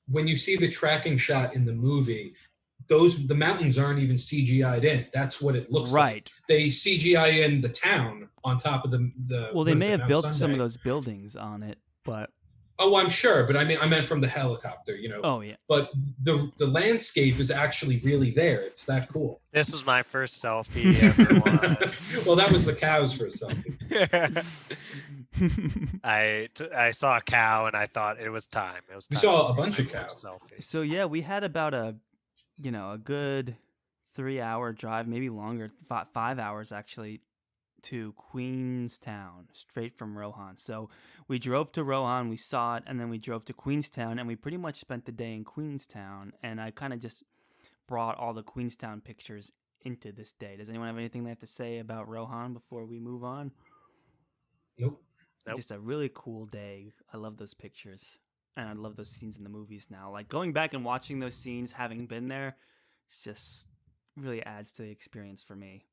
[SPEAKER 3] When you see the tracking shot in the movie, the mountains aren't even CGI'd in. That's what it looks like. They CGI in the town on top of the
[SPEAKER 2] well, they may have
[SPEAKER 3] Mount
[SPEAKER 2] built
[SPEAKER 3] Sunday.
[SPEAKER 2] some of those buildings on it, but
[SPEAKER 3] I'm sure, but I meant from the helicopter,
[SPEAKER 2] Oh yeah.
[SPEAKER 3] But the landscape is actually really there. It's that cool.
[SPEAKER 1] This was my first selfie, everyone.
[SPEAKER 3] Well, that was the cows for a selfie.
[SPEAKER 1] I saw a cow and I thought it was time.
[SPEAKER 3] We saw a bunch of cows.
[SPEAKER 2] So yeah, we had about a good 3-hour drive, maybe longer, 5 hours actually, to Queenstown, straight from Rohan. So we drove to Rohan, we saw it, and then we drove to Queenstown, and we pretty much spent the day in Queenstown. And I kind of just brought all the Queenstown pictures into this day. Does anyone have anything they have to say about Rohan before we move on?
[SPEAKER 3] Nope.
[SPEAKER 1] Nope.
[SPEAKER 2] Just a really cool day. I love those pictures, and I love those scenes in the movies now. Like going back and watching those scenes, having been there, it's just really adds to the experience for me.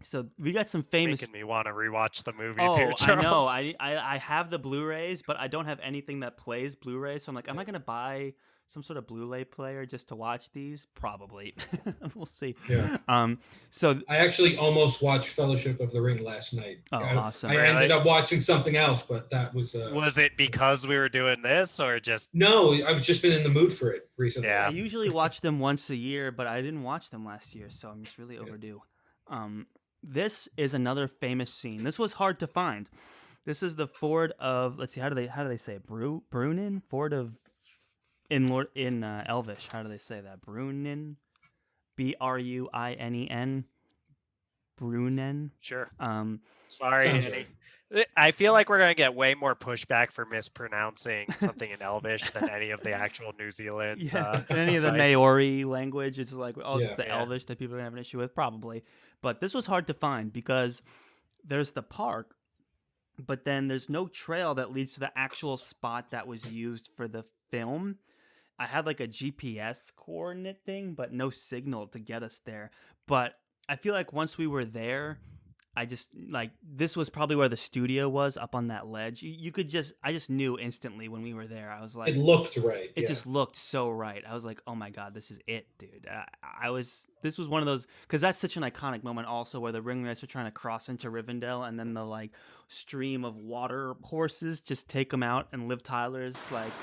[SPEAKER 2] So we got some famous.
[SPEAKER 1] Making me want to rewatch the movies here, Charles.
[SPEAKER 2] I know. I have the Blu-rays, but I don't have anything that plays Blu-rays. So I'm like, am I gonna buy some sort of Blu-ray player just to watch these? Probably. We'll see.
[SPEAKER 3] Yeah.
[SPEAKER 2] So
[SPEAKER 3] I actually almost watched Fellowship of the Ring last night.
[SPEAKER 2] Oh, awesome!
[SPEAKER 3] I ended up watching something else, but that was.
[SPEAKER 1] Was it because we were doing this, or just?
[SPEAKER 3] No, I've just been in the mood for it recently.
[SPEAKER 1] Yeah.
[SPEAKER 2] I usually watch them once a year, but I didn't watch them last year, so I'm just really overdue. This is another famous scene. This was hard to find. This is the ford of, let's see, how do they say it? Brunnen? Ford of in Elvish. How do they say that? Brunnen, Bruinen, Brunnen.
[SPEAKER 1] Sure.
[SPEAKER 3] Sorry,
[SPEAKER 1] Andy. I feel like we're going to get way more pushback for mispronouncing something in Elvish than any of the actual New Zealand.
[SPEAKER 2] Any of the Maori language. It's like, it's the
[SPEAKER 3] Yeah.
[SPEAKER 2] Elvish that people are going to have an issue with, probably. But this was hard to find because there's the park, but then there's no trail that leads to the actual spot that was used for the film. I had like a GPS coordinate thing, but no signal to get us there. But I feel like once we were there, I just like this was probably where the studio was up on that ledge. I just knew instantly when we were there. I was like,
[SPEAKER 3] it looked right.
[SPEAKER 2] It just looked so right. I was like, oh my God, this is it, dude. This was one of those, because that's such an iconic moment also where the ringwraiths are trying to cross into Rivendell and then the like stream of water horses just take them out and Liv Tyler's like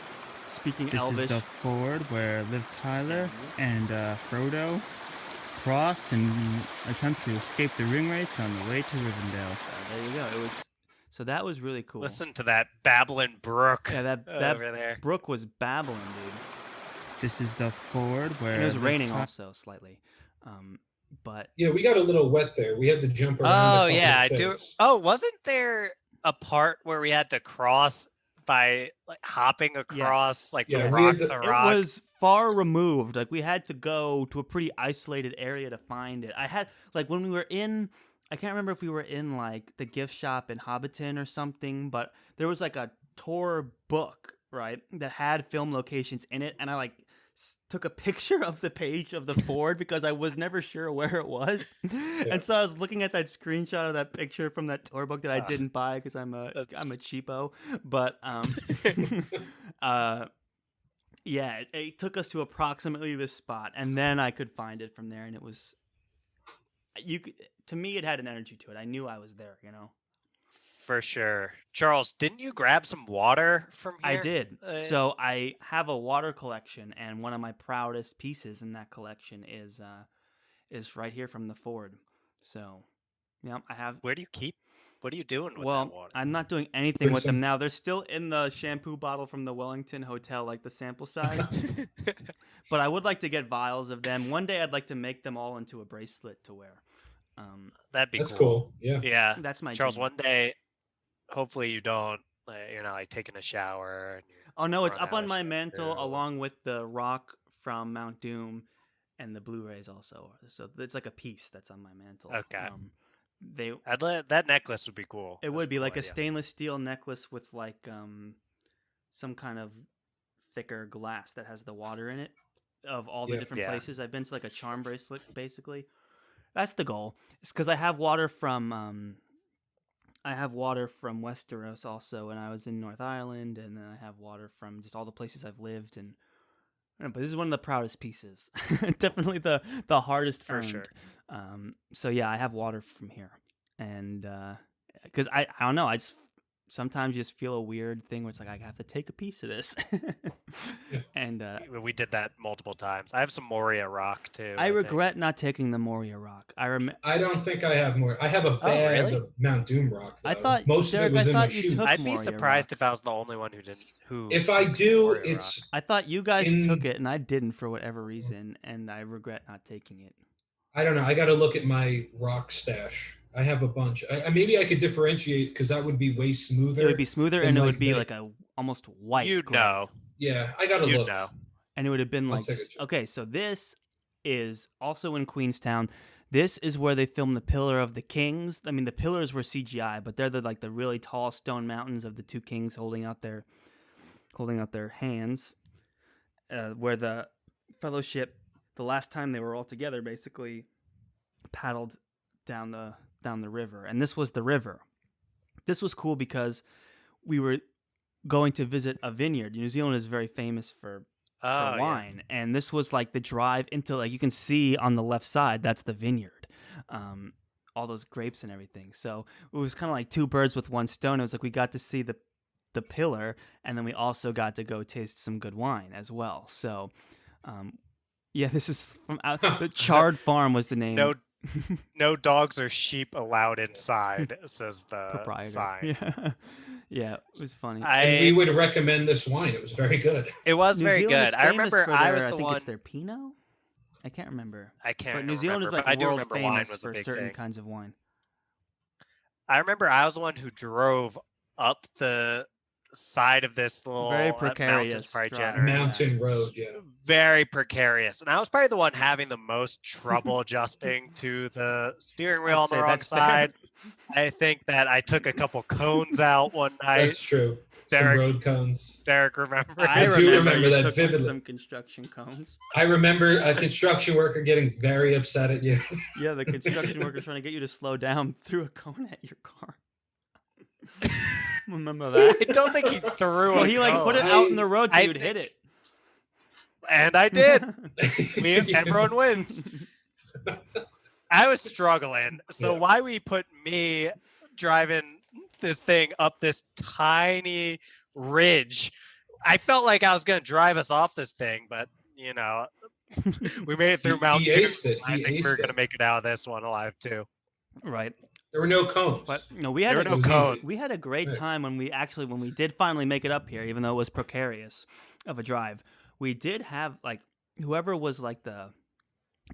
[SPEAKER 2] speaking Elvish.
[SPEAKER 4] This is the ford where Liv Tyler and Frodo crossed and attempt to escape the ringwraiths on the way to Rivendell.
[SPEAKER 2] There you go. So that was really cool.
[SPEAKER 1] Listen to that babbling brook.
[SPEAKER 2] Yeah, that
[SPEAKER 1] over there.
[SPEAKER 2] brook was babbling, dude.
[SPEAKER 4] This is the ford where
[SPEAKER 2] And it was raining also slightly, but
[SPEAKER 3] yeah, we got a little wet there. We had to jump around.
[SPEAKER 1] Oh yeah, I do. Oh, wasn't there a part where we had to cross by like hopping across from rock to rock?
[SPEAKER 2] It was far removed. Like we had to go to a pretty isolated area to find it. I had like when we were in, I can't remember if we were in like the gift shop in Hobbiton or something, but there was like a tour book, right, that had film locations in it, and I like took a picture of the page of the ford because I was never sure where it was. And so I was looking at that screenshot of that picture from that tour book that I didn't buy because I'm a cheapo. But yeah, it took us to approximately this spot, and then I could find it from there, and it was to me it had an energy to it. I knew I was there, you know.
[SPEAKER 1] For sure. Charles, didn't you grab some water from here?
[SPEAKER 2] I did. So I have a water collection, and one of my proudest pieces in that collection is right here from the ford. So, yeah, I have.
[SPEAKER 1] What are you doing with that water?
[SPEAKER 2] Well, I'm not doing anything with them now. They're still in the shampoo bottle from the Wellington Hotel, like the sample size. But I would like to get vials of them. One day I'd like to make them all into a bracelet to wear.
[SPEAKER 3] That's cool. Yeah.
[SPEAKER 1] Yeah.
[SPEAKER 2] That's my
[SPEAKER 1] Charles,
[SPEAKER 2] dream.
[SPEAKER 1] one day, hopefully you don't, you're not like taking a shower. And
[SPEAKER 2] oh, no, it's up on my mantle along with the rock from Mount Doom and the Blu-rays also. So it's like a piece that's on my mantle.
[SPEAKER 1] Okay. That necklace would be cool.
[SPEAKER 2] It would be like a stainless steel necklace with like some kind of thicker glass that has the water in it of all the different places I've been. It's like a charm bracelet, basically. That's the goal. It's because I have water from Westeros also, and I was in North Ireland, and then I have water from just all the places I've lived, and but this is one of the proudest pieces. Definitely the hardest
[SPEAKER 1] for
[SPEAKER 2] earned.
[SPEAKER 1] sure.
[SPEAKER 2] So yeah, I have water from here, and because I don't know, I just sometimes you just feel a weird thing where it's like I have to take a piece of this. And
[SPEAKER 1] we did that multiple times. I have some Moria rock too.
[SPEAKER 2] I regret not taking the Moria rock.
[SPEAKER 3] I don't think I have more. I have a bag of Mount Doom rock. Though.
[SPEAKER 2] I thought
[SPEAKER 3] most of it was in my shoe.
[SPEAKER 1] I'd be surprised if I was the only one who didn't.
[SPEAKER 3] If I do, it's.
[SPEAKER 2] I thought you guys took it, and I didn't for whatever reason, and I regret not taking it.
[SPEAKER 3] I don't know. I got to look at my rock stash. I have a bunch. Maybe I could differentiate because that would be way smoother.
[SPEAKER 2] It would be smoother, and it would be like a almost white.
[SPEAKER 1] You'd
[SPEAKER 2] gray.
[SPEAKER 1] know.
[SPEAKER 3] Yeah, I got to look.
[SPEAKER 1] Know.
[SPEAKER 2] And it would have been like, okay, so this is also in Queenstown. This is where they filmed the Pillar of the Kings. I mean, the pillars were CGI, but they're the really tall stone mountains of the two kings holding out their hands. Where the Fellowship, the last time they were all together, basically paddled down the river, and this was the river. This was cool because we were going to visit a vineyard. New Zealand is very famous for wine, and this was like the drive into, like, you can see on the left side, that's the vineyard, all those grapes and everything. So it was kind of like two birds with one stone. It was like we got to see the pillar, and then we also got to go taste some good wine as well. So this is from the Charred Farm was the name.
[SPEAKER 1] No dogs or sheep allowed inside, says the
[SPEAKER 2] proprietor.
[SPEAKER 1] sign.
[SPEAKER 2] Yeah, it was funny.
[SPEAKER 3] And we would recommend this wine. It was very good.
[SPEAKER 1] It was very good. I remember I was the one.
[SPEAKER 2] I think it's their Pinot. I can't remember.
[SPEAKER 1] But
[SPEAKER 2] New Zealand is like world famous for certain kinds of wine.
[SPEAKER 1] I remember I was the one who drove up the side of this little
[SPEAKER 2] very precarious
[SPEAKER 3] mountain road. Yeah,
[SPEAKER 1] very precarious, and I was probably the one having the most trouble adjusting to the steering wheel on the wrong side. I think that I took a couple cones out one night.
[SPEAKER 3] That's true. Some road cones.
[SPEAKER 1] Derek remembers.
[SPEAKER 3] I do remember that vividly.
[SPEAKER 2] Some construction cones.
[SPEAKER 3] I remember a construction worker getting very upset at you.
[SPEAKER 2] Yeah, the construction worker trying to get you to slow down, threw a cone at your car. Remember that?
[SPEAKER 1] I don't think he threw
[SPEAKER 2] well, he put it out in the road so you'd hit it.
[SPEAKER 1] And I did. Everyone wins. I was struggling. So why we put me driving this thing up this tiny ridge? I felt like I was going to drive us off this thing, but we made it through Mount Doom. I think we're going to make it out of this one alive too.
[SPEAKER 2] Right.
[SPEAKER 3] There were no cones.
[SPEAKER 2] But no, we had a great time when we did finally make it up here, even though it was precarious of a drive. We did have whoever was the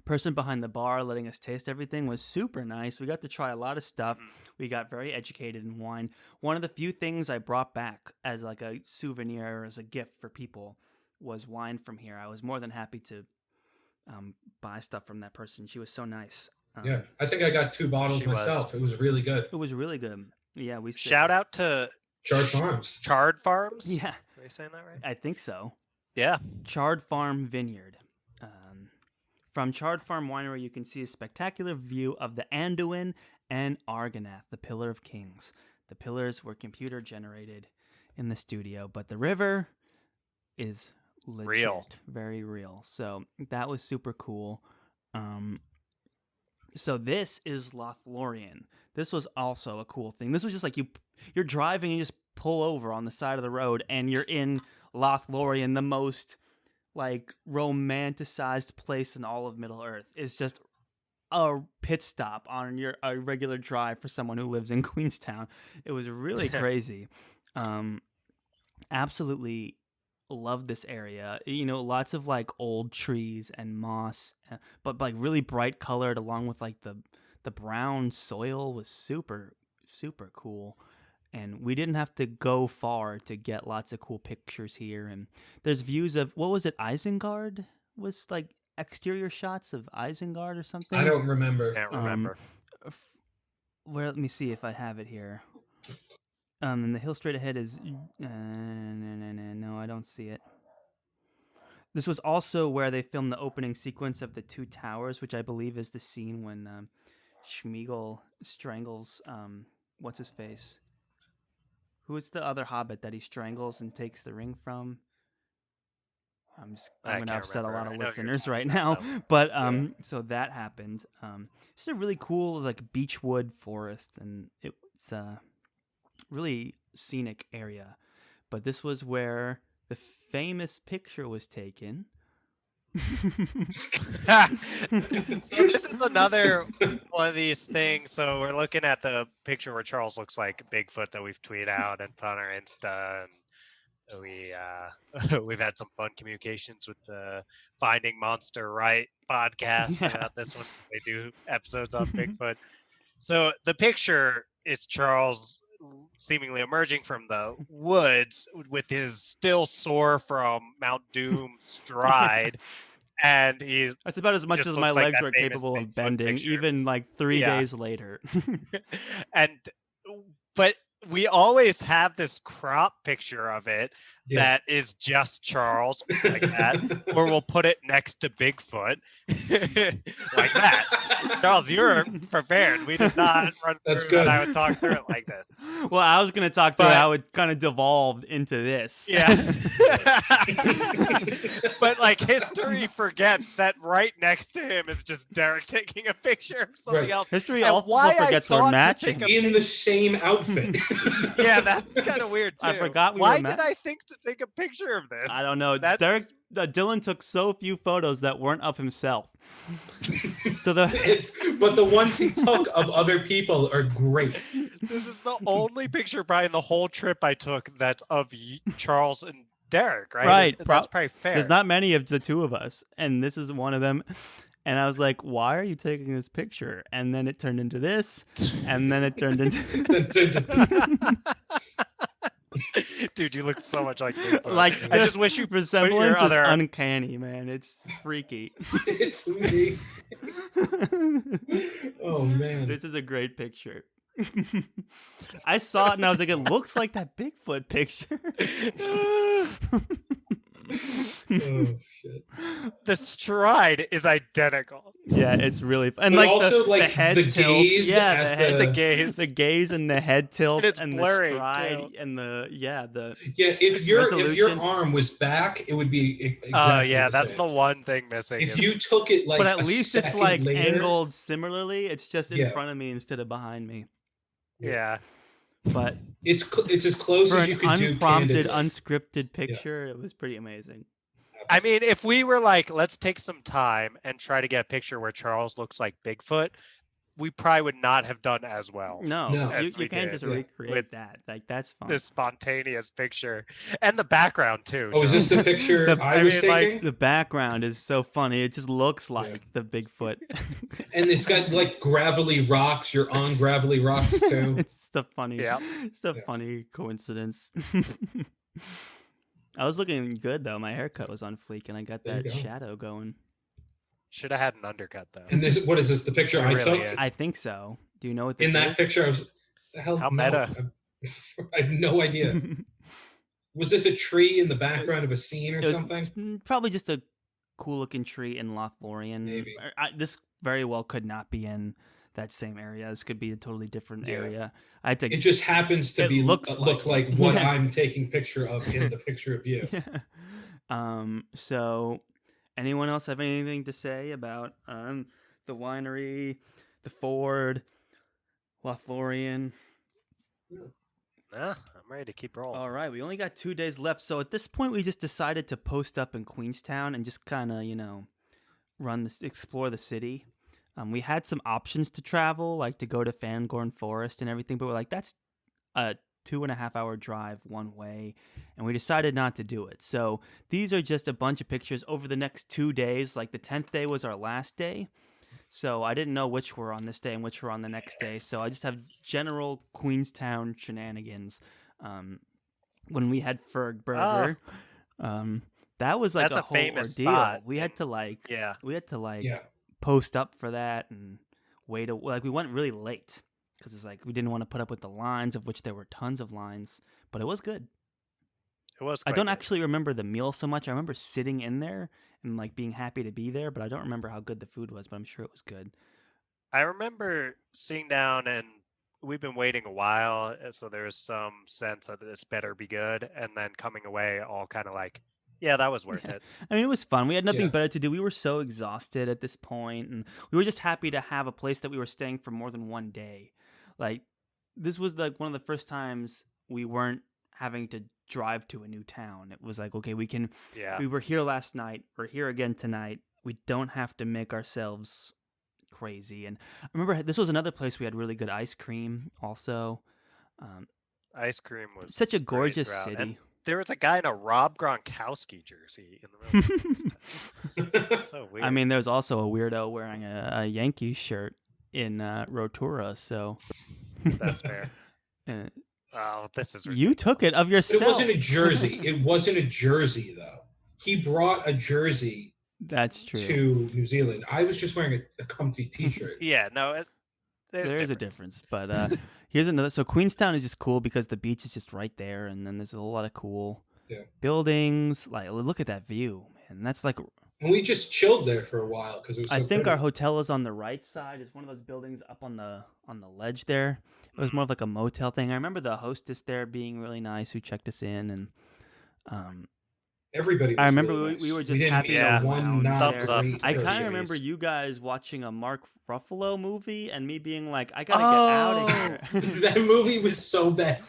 [SPEAKER 2] person behind the bar letting us taste everything was super nice. We got to try a lot of stuff. We got very educated in wine. One of the few things I brought back as a souvenir or as a gift for people was wine from here. I was more than happy to buy stuff from that person. She was so nice.
[SPEAKER 3] I think I got 2 bottles myself. It was really good.
[SPEAKER 2] It was really good. Yeah, we
[SPEAKER 1] shout out to
[SPEAKER 3] Charred Farms.
[SPEAKER 1] Charred Farms?
[SPEAKER 2] Yeah.
[SPEAKER 1] Are you saying that right?
[SPEAKER 2] I think so.
[SPEAKER 1] Yeah.
[SPEAKER 2] Charred Farm Vineyard. From Charred Farm Winery, you can see a spectacular view of the Anduin and Argonath, the Pillar of Kings. The pillars were computer generated in the studio, but the river is legit,
[SPEAKER 1] real,
[SPEAKER 2] very real. So that was super cool. So this is Lothlorien. This was also a cool thing. This was just you're driving and you just pull over on the side of the road and you're in Lothlorien, the most romanticized place in all of Middle Earth. It's just a pit stop on a regular drive for someone who lives in Queenstown. It was really crazy. Absolutely loved this area. Lots of old trees and moss, but really bright colored, along with the brown soil was super, super cool. And we didn't have to go far to get lots of cool pictures here. And there's views of, what was it, Isengard? Was exterior shots of Isengard or something?
[SPEAKER 3] I don't remember.
[SPEAKER 1] Can't remember.
[SPEAKER 2] Let me see if I have it here. And the hill straight ahead is... no, I don't see it. This was also where they filmed the opening sequence of the 2 towers, which I believe is the scene when Schmeagol strangles... what's his face? Who is the other hobbit that he strangles and takes the ring from? I'm going to upset a lot of listeners right now. But so that happened. Just a really cool beechwood forest, and it's a really scenic area. But this was where the famous picture was taken.
[SPEAKER 1] So this is another one of these things. So we're looking at the picture where Charles looks like Bigfoot that we've tweeted out and put on our Insta, and we've had some fun communications with the Finding Monster Right podcast about this one. They do episodes on Bigfoot. So the picture is Charles seemingly emerging from the woods with his still sore from Mount Doom stride. And
[SPEAKER 2] that's about as much
[SPEAKER 1] just
[SPEAKER 2] as my
[SPEAKER 1] looks like
[SPEAKER 2] legs
[SPEAKER 1] that
[SPEAKER 2] were
[SPEAKER 1] famous
[SPEAKER 2] capable of
[SPEAKER 1] Bigfoot
[SPEAKER 2] bending,
[SPEAKER 1] picture.
[SPEAKER 2] even like 3
[SPEAKER 1] Yeah.
[SPEAKER 2] days later.
[SPEAKER 1] But we always have this crop picture of it
[SPEAKER 3] Yeah.
[SPEAKER 1] that is just Charles like that, or we'll put it next to Bigfoot like that. Charles, you were prepared. We did not run
[SPEAKER 3] That's
[SPEAKER 1] through
[SPEAKER 3] good.
[SPEAKER 1] that. I would talk through it like this.
[SPEAKER 2] Well, I was going to talk through
[SPEAKER 1] But-
[SPEAKER 2] how it kind of devolved into this.
[SPEAKER 1] Yeah. But like history forgets that right next to him is just Derek taking a picture of something
[SPEAKER 3] Right.
[SPEAKER 1] else.
[SPEAKER 2] History
[SPEAKER 1] And
[SPEAKER 2] also
[SPEAKER 1] why I
[SPEAKER 2] forgets we're
[SPEAKER 1] thought to
[SPEAKER 2] matching.
[SPEAKER 1] take a
[SPEAKER 3] In the same outfit.
[SPEAKER 1] Yeah, that's kind of weird too.
[SPEAKER 2] I forgot we
[SPEAKER 1] Why
[SPEAKER 2] were
[SPEAKER 1] did I think to take a picture of this?
[SPEAKER 2] I don't know.
[SPEAKER 1] That's-
[SPEAKER 2] Derek, Dylan took so few photos that weren't of himself. So
[SPEAKER 3] But the ones he took of other people are great.
[SPEAKER 1] This is the only picture, Brian, the whole trip I took that's of Charles and Derek, right?
[SPEAKER 2] Right,
[SPEAKER 1] That's probably fair.
[SPEAKER 2] there's not many of the two of us, and this is one of them. And I was like, why are you taking this picture? And then it turned into this, and then it turned into...
[SPEAKER 1] Dude, you look so much like Bigfoot.
[SPEAKER 2] like,
[SPEAKER 1] I just wish you
[SPEAKER 2] resemblance
[SPEAKER 1] other-
[SPEAKER 2] is uncanny, man. It's freaky.
[SPEAKER 3] It's amazing. Oh man.
[SPEAKER 2] This is a great picture. I saw it and I was like, it looks like that Bigfoot picture.
[SPEAKER 3] Oh shit.
[SPEAKER 1] The stride is identical.
[SPEAKER 2] Yeah, it's really fun. And
[SPEAKER 3] But
[SPEAKER 2] like
[SPEAKER 3] also,
[SPEAKER 2] the
[SPEAKER 3] like,
[SPEAKER 2] head
[SPEAKER 3] the
[SPEAKER 2] tilt.
[SPEAKER 3] gaze
[SPEAKER 2] Yeah,
[SPEAKER 3] at
[SPEAKER 2] the
[SPEAKER 1] The gaze.
[SPEAKER 2] gaze and the head tilt
[SPEAKER 1] And it's
[SPEAKER 2] and
[SPEAKER 1] blurry,
[SPEAKER 2] the stride
[SPEAKER 1] too.
[SPEAKER 2] and the
[SPEAKER 3] Yeah, if your
[SPEAKER 2] resolution.
[SPEAKER 3] arm was back, it would be exactly
[SPEAKER 1] Oh yeah,
[SPEAKER 3] the
[SPEAKER 1] that's
[SPEAKER 3] same.
[SPEAKER 1] the one thing missing.
[SPEAKER 3] If
[SPEAKER 1] is-
[SPEAKER 3] you took it like
[SPEAKER 2] but at
[SPEAKER 3] a
[SPEAKER 2] least it's
[SPEAKER 3] second
[SPEAKER 2] like
[SPEAKER 3] later,
[SPEAKER 2] angled similarly. It's just in
[SPEAKER 3] Yeah.
[SPEAKER 2] front of me instead of behind me.
[SPEAKER 1] yeah.
[SPEAKER 2] But
[SPEAKER 3] it's as close
[SPEAKER 2] for
[SPEAKER 3] as
[SPEAKER 2] an
[SPEAKER 3] you could do
[SPEAKER 2] unprompted,
[SPEAKER 3] candidly.
[SPEAKER 2] unscripted picture, it was pretty amazing.
[SPEAKER 1] I mean, if we were like, let's take some time and try to get a picture where Charles looks like Bigfoot, we probably would not have done as well.
[SPEAKER 3] No.
[SPEAKER 2] You
[SPEAKER 1] As we
[SPEAKER 2] can't
[SPEAKER 1] did,
[SPEAKER 2] just
[SPEAKER 3] yeah.
[SPEAKER 2] recreate
[SPEAKER 1] With
[SPEAKER 2] that. Like that's fine.
[SPEAKER 1] This spontaneous picture and the background too.
[SPEAKER 3] Oh, is this the picture
[SPEAKER 2] The-
[SPEAKER 3] I
[SPEAKER 1] I
[SPEAKER 3] was
[SPEAKER 1] mean, like,
[SPEAKER 3] taking?
[SPEAKER 2] The background is so funny. It just looks like the Bigfoot.
[SPEAKER 3] And it's got like gravelly rocks. You're on gravelly rocks too.
[SPEAKER 2] It's just a funny,
[SPEAKER 1] Yeah.
[SPEAKER 2] it's a
[SPEAKER 3] Yeah.
[SPEAKER 2] funny coincidence. I was looking good though. My haircut was on fleek, and I got
[SPEAKER 3] There you
[SPEAKER 2] that
[SPEAKER 3] go.
[SPEAKER 2] shadow going.
[SPEAKER 1] Should have had an undercut though.
[SPEAKER 3] And this, what is this? The picture
[SPEAKER 1] It
[SPEAKER 3] I
[SPEAKER 1] really
[SPEAKER 3] took?
[SPEAKER 1] is.
[SPEAKER 2] I think so. Do you know what this
[SPEAKER 3] In that
[SPEAKER 2] is?
[SPEAKER 3] picture, I was the hell.
[SPEAKER 1] How
[SPEAKER 3] no,
[SPEAKER 1] meta.
[SPEAKER 3] I have no idea. Was this a tree in the background of a scene or
[SPEAKER 2] It was
[SPEAKER 3] something?
[SPEAKER 2] probably just a cool looking tree in Lothlorien.
[SPEAKER 3] Maybe.
[SPEAKER 2] This very well could not be in that same area. This could be a totally different
[SPEAKER 3] Yeah.
[SPEAKER 2] area. I had to.
[SPEAKER 3] It just happens to
[SPEAKER 2] It
[SPEAKER 3] be
[SPEAKER 2] looks
[SPEAKER 3] look
[SPEAKER 2] like-
[SPEAKER 3] like what
[SPEAKER 2] Yeah.
[SPEAKER 3] I'm taking picture of in the picture of you.
[SPEAKER 2] So, anyone else have anything to say about the winery, the Ford, Lothlorien?
[SPEAKER 1] Nah, I'm ready to keep rolling.
[SPEAKER 2] All right, we only got 2 days left. So at this point, we just decided to post up in Queenstown and just kind of, explore the city. We had some options to travel, like to go to Fangorn Forest and everything, but we're like, that's a 2.5 hour drive one way, and we decided not to do it. So these are just a bunch of pictures over the next 2 days. Like the 10th day was our last day, so I didn't know which were on this day and which were on the next day. So I just have general Queenstown shenanigans. When we had Fergburger, that was like
[SPEAKER 1] That's a
[SPEAKER 2] whole
[SPEAKER 1] famous
[SPEAKER 2] ordeal.
[SPEAKER 1] spot.
[SPEAKER 2] We had to like,
[SPEAKER 1] Yeah.
[SPEAKER 3] Yeah.
[SPEAKER 2] post up for that and wait. Like we went really late because it's like we didn't want to put up with the lines, of which there were tons of lines, but it was good.
[SPEAKER 1] It was.
[SPEAKER 2] I
[SPEAKER 1] quite
[SPEAKER 2] don't
[SPEAKER 1] good.
[SPEAKER 2] actually remember the meal so much. I remember sitting in there and like being happy to be there, but I don't remember how good the food was. But I'm sure it was good.
[SPEAKER 1] I remember sitting down and we've been waiting a while, so there was some sense that this better be good, and then coming away all kind of like, yeah, that was worth
[SPEAKER 2] Yeah.
[SPEAKER 1] it.
[SPEAKER 2] I mean, it was fun. We had nothing
[SPEAKER 3] Yeah.
[SPEAKER 2] better to do. We were so exhausted at this point, and we were just happy to have a place that we were staying for more than one day. Like, this was like one of the first times we weren't having to drive to a new town. It was like, okay,
[SPEAKER 1] Yeah.
[SPEAKER 2] we were here last night. We're here again tonight. We don't have to make ourselves crazy. And I remember this was another place we had really good ice cream also.
[SPEAKER 1] Ice cream was
[SPEAKER 2] Such a
[SPEAKER 1] great
[SPEAKER 2] gorgeous
[SPEAKER 1] throughout.
[SPEAKER 2] city.
[SPEAKER 1] And there was a guy in a Rob Gronkowski jersey in the middle. Of this town. It's so weird.
[SPEAKER 2] I mean, there's also a weirdo wearing a Yankees shirt in Rotorua. So
[SPEAKER 1] that's fair.
[SPEAKER 2] uh,
[SPEAKER 1] Oh, this is
[SPEAKER 2] you took it
[SPEAKER 1] ridiculous.
[SPEAKER 2] of yourself.
[SPEAKER 3] It wasn't a jersey. It wasn't a jersey though. He brought a jersey
[SPEAKER 2] That's true.
[SPEAKER 3] to New Zealand. I was just wearing a comfy T-shirt.
[SPEAKER 1] Yeah, no, there's
[SPEAKER 2] a difference. But here's another. So Queenstown is just cool because the beach is just right there, and then there's a whole lot of cool buildings. Like, look at that view, man. That's like.
[SPEAKER 3] And we just chilled there for a while because it was. So
[SPEAKER 2] I think
[SPEAKER 3] pretty.
[SPEAKER 2] our hotel is on the right side. It's one of those buildings up on the ledge there. It was more of like a motel thing. I remember the hostess there being really nice, who checked us in, and
[SPEAKER 3] everybody. Was
[SPEAKER 2] I remember
[SPEAKER 3] really nice.
[SPEAKER 2] we were just
[SPEAKER 3] we
[SPEAKER 2] happy.
[SPEAKER 3] one
[SPEAKER 1] thumbs up.
[SPEAKER 2] I kind of remember you guys watching a Mark Ruffalo movie and me being like, I gotta get out of here.
[SPEAKER 3] That movie was so bad.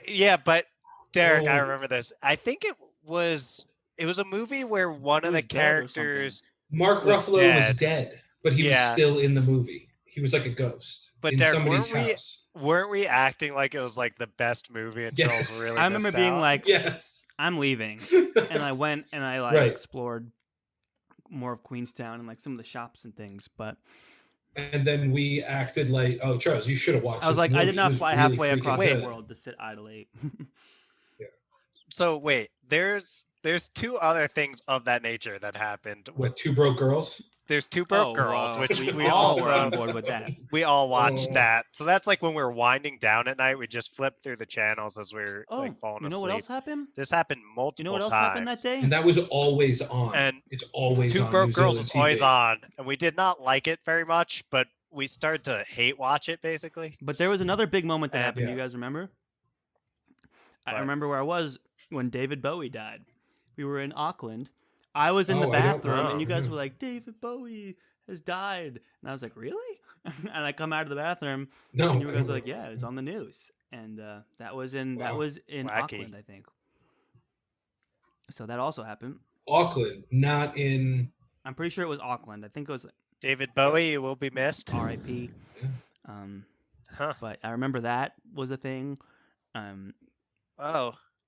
[SPEAKER 1] Yeah, but Derek, I remember this. I think it was a movie where one of the characters,
[SPEAKER 3] Mark Ruffalo was dead, but he was still in the movie. He was like a ghost in somebody's house.
[SPEAKER 1] Weren't we acting like it was like the best movie until really?
[SPEAKER 2] I remember being like,
[SPEAKER 3] yes,
[SPEAKER 2] I'm leaving. And I went and I explored more of Queenstown and like some of the shops and things, but
[SPEAKER 3] and then we acted like, oh, Charles, you should have watched.
[SPEAKER 2] I was like, I did not fly halfway across
[SPEAKER 3] the
[SPEAKER 2] world to sit idly.
[SPEAKER 1] So wait, there's two other things of that nature that happened.
[SPEAKER 3] What, Two Broke Girls?
[SPEAKER 1] There's Two Broke Girls, which
[SPEAKER 2] we all were on board with that.
[SPEAKER 1] We all watched that. So that's like when we were winding down at night, we just flipped through the channels as we were like falling asleep.
[SPEAKER 2] You know what else happened?
[SPEAKER 1] This happened multiple times.
[SPEAKER 2] You know what else happened that day?
[SPEAKER 3] And that was always on.
[SPEAKER 1] And
[SPEAKER 3] it's always
[SPEAKER 1] Two
[SPEAKER 3] on.
[SPEAKER 1] Broke Girls was always on, and we did not like it very much, but we started to hate watch it basically.
[SPEAKER 2] But there was another big moment that happened. You guys remember? I remember where I was when David Bowie died. We were in Auckland. I was in the bathroom, and you guys were like, David Bowie has died. And I was like, really? And I come out of the bathroom, and you guys were like, yeah, it's on the news. And that was in Auckland, I think. So that also happened.
[SPEAKER 3] Auckland, not in...
[SPEAKER 2] I'm pretty sure it was Auckland. I think it was...
[SPEAKER 1] David Bowie will be missed.
[SPEAKER 2] R.I.P. But I remember that was a thing.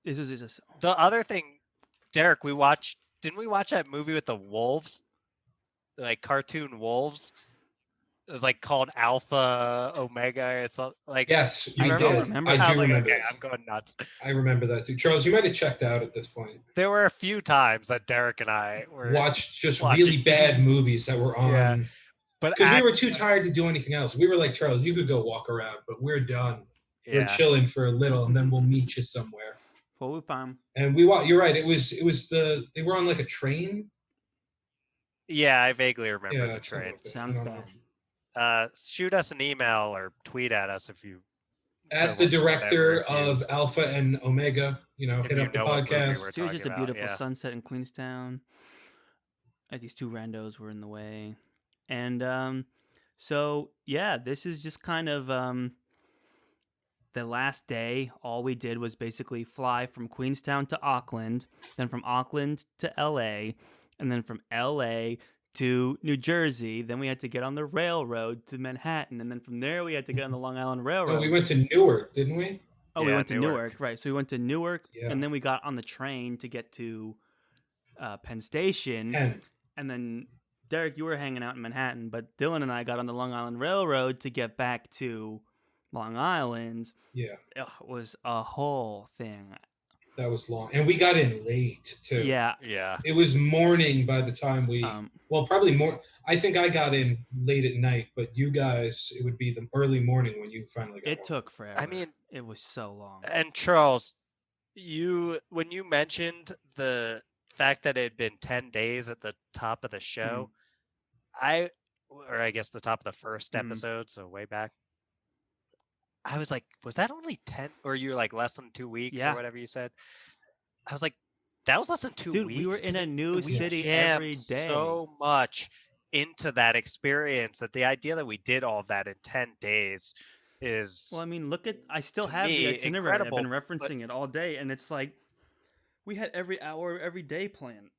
[SPEAKER 2] This was just
[SPEAKER 1] the other thing, Derek. Didn't we watch that movie with the wolves, like cartoon wolves? It was like called Alpha Omega. It's like
[SPEAKER 3] yes, you did.
[SPEAKER 1] I do remember. Okay, I'm going nuts.
[SPEAKER 3] I remember that too. Charles, you might have checked out at this point.
[SPEAKER 1] There were a few times that Derek and I
[SPEAKER 3] watched really bad movies that were on. Yeah. But because we were too tired to do anything else, we were like, Charles, you could go walk around, but we're done. Yeah. We're chilling for a little, and then we'll meet you somewhere.
[SPEAKER 2] Well, we're fine.
[SPEAKER 3] And you're right. It was they were on like a train.
[SPEAKER 1] Yeah, I vaguely remember the train.
[SPEAKER 2] Sounds bad.
[SPEAKER 1] Shoot us an email or tweet at us if you.
[SPEAKER 3] At the director of Alpha and Omega, hit up the podcast.
[SPEAKER 2] It was just a beautiful sunset in Queenstown. These two randos were in the way. And so, this is just kind of the last day. All we did was basically fly from Queenstown to Auckland, then from Auckland to L.A., and then from L.A. to New Jersey. Then we had to get on the railroad to Manhattan, and then from there we had to get on the Long Island Railroad.
[SPEAKER 3] No, we went to Newark, didn't we?
[SPEAKER 2] Oh, we went to Newark, right. So we went to Newark, and then we got on the train to get to Penn Station, and then... Derek, you were hanging out in Manhattan, but Dylan and I got on the Long Island Railroad to get back to Long Island.
[SPEAKER 3] Yeah.
[SPEAKER 2] It was a whole thing.
[SPEAKER 3] That was long. And we got in late, too.
[SPEAKER 2] Yeah.
[SPEAKER 3] It was morning by the time we... probably more... I think I got in late at night, but you guys, it would be the early morning when you finally got
[SPEAKER 2] It took forever.
[SPEAKER 1] I mean...
[SPEAKER 2] It was so long.
[SPEAKER 1] And Charles, when you mentioned the fact that it had been 10 days at the top of the show... I guess the top of the first episode, so way back. I was like, was that only 10 or you're like less than 2 weeks or whatever you said? I was like, that was less than 2 weeks.
[SPEAKER 2] We were in a new city every day.
[SPEAKER 1] So much into that experience that the idea that we did all of that in 10 days is
[SPEAKER 2] well, I mean, I still have the itinerary. I've been referencing it all day, and it's like we had every hour, every day planned.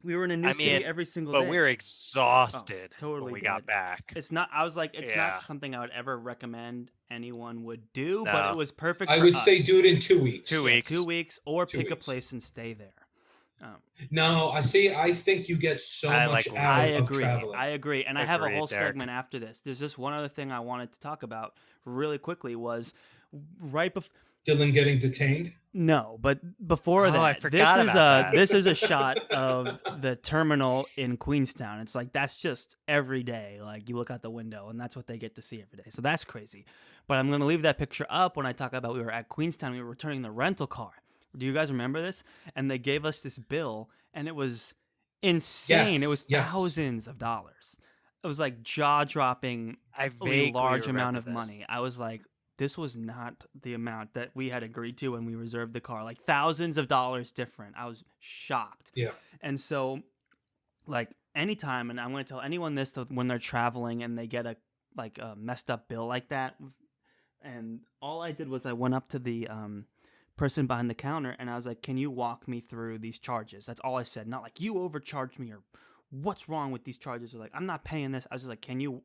[SPEAKER 2] We were in a new city every single day.
[SPEAKER 1] But we were exhausted when we got back.
[SPEAKER 2] It's not not something I would ever recommend anyone would do, but it was perfect
[SPEAKER 3] I
[SPEAKER 2] for
[SPEAKER 3] would
[SPEAKER 2] us.
[SPEAKER 3] say do it in 2 weeks.
[SPEAKER 1] 2 weeks.
[SPEAKER 2] 2 weeks, or pick a place and stay there.
[SPEAKER 3] No, I think you get so much out of traveling.
[SPEAKER 2] I agree. And I have a whole segment after this. There's just one other thing I wanted to talk about really quickly was right before...
[SPEAKER 3] Dylan getting detained?
[SPEAKER 2] No, but before that,
[SPEAKER 1] I forgot about that.
[SPEAKER 2] This is a shot of the terminal in Queenstown. It's like that's just every day. Like you look out the window, and that's what they get to see every day. So that's crazy. But I'm gonna leave that picture up when I talk about we were at Queenstown. We were returning the rental car. Do you guys remember this? And they gave us this bill, and it was insane.
[SPEAKER 3] Yes,
[SPEAKER 2] It was thousands of dollars. It was like jaw-dropping, large amount of money. I was like, this was not the amount that we had agreed to when we reserved the car. Like thousands of dollars different. I was shocked.
[SPEAKER 3] Yeah.
[SPEAKER 2] And so, like anytime, and I'm going to tell anyone this when they're traveling and they get a messed up bill like that. And all I did was I went up to the person behind the counter and I was like, "Can you walk me through these charges?" That's all I said. Not like you overcharged me or what's wrong with these charges. Or like, I'm not paying this. I was just like, Can you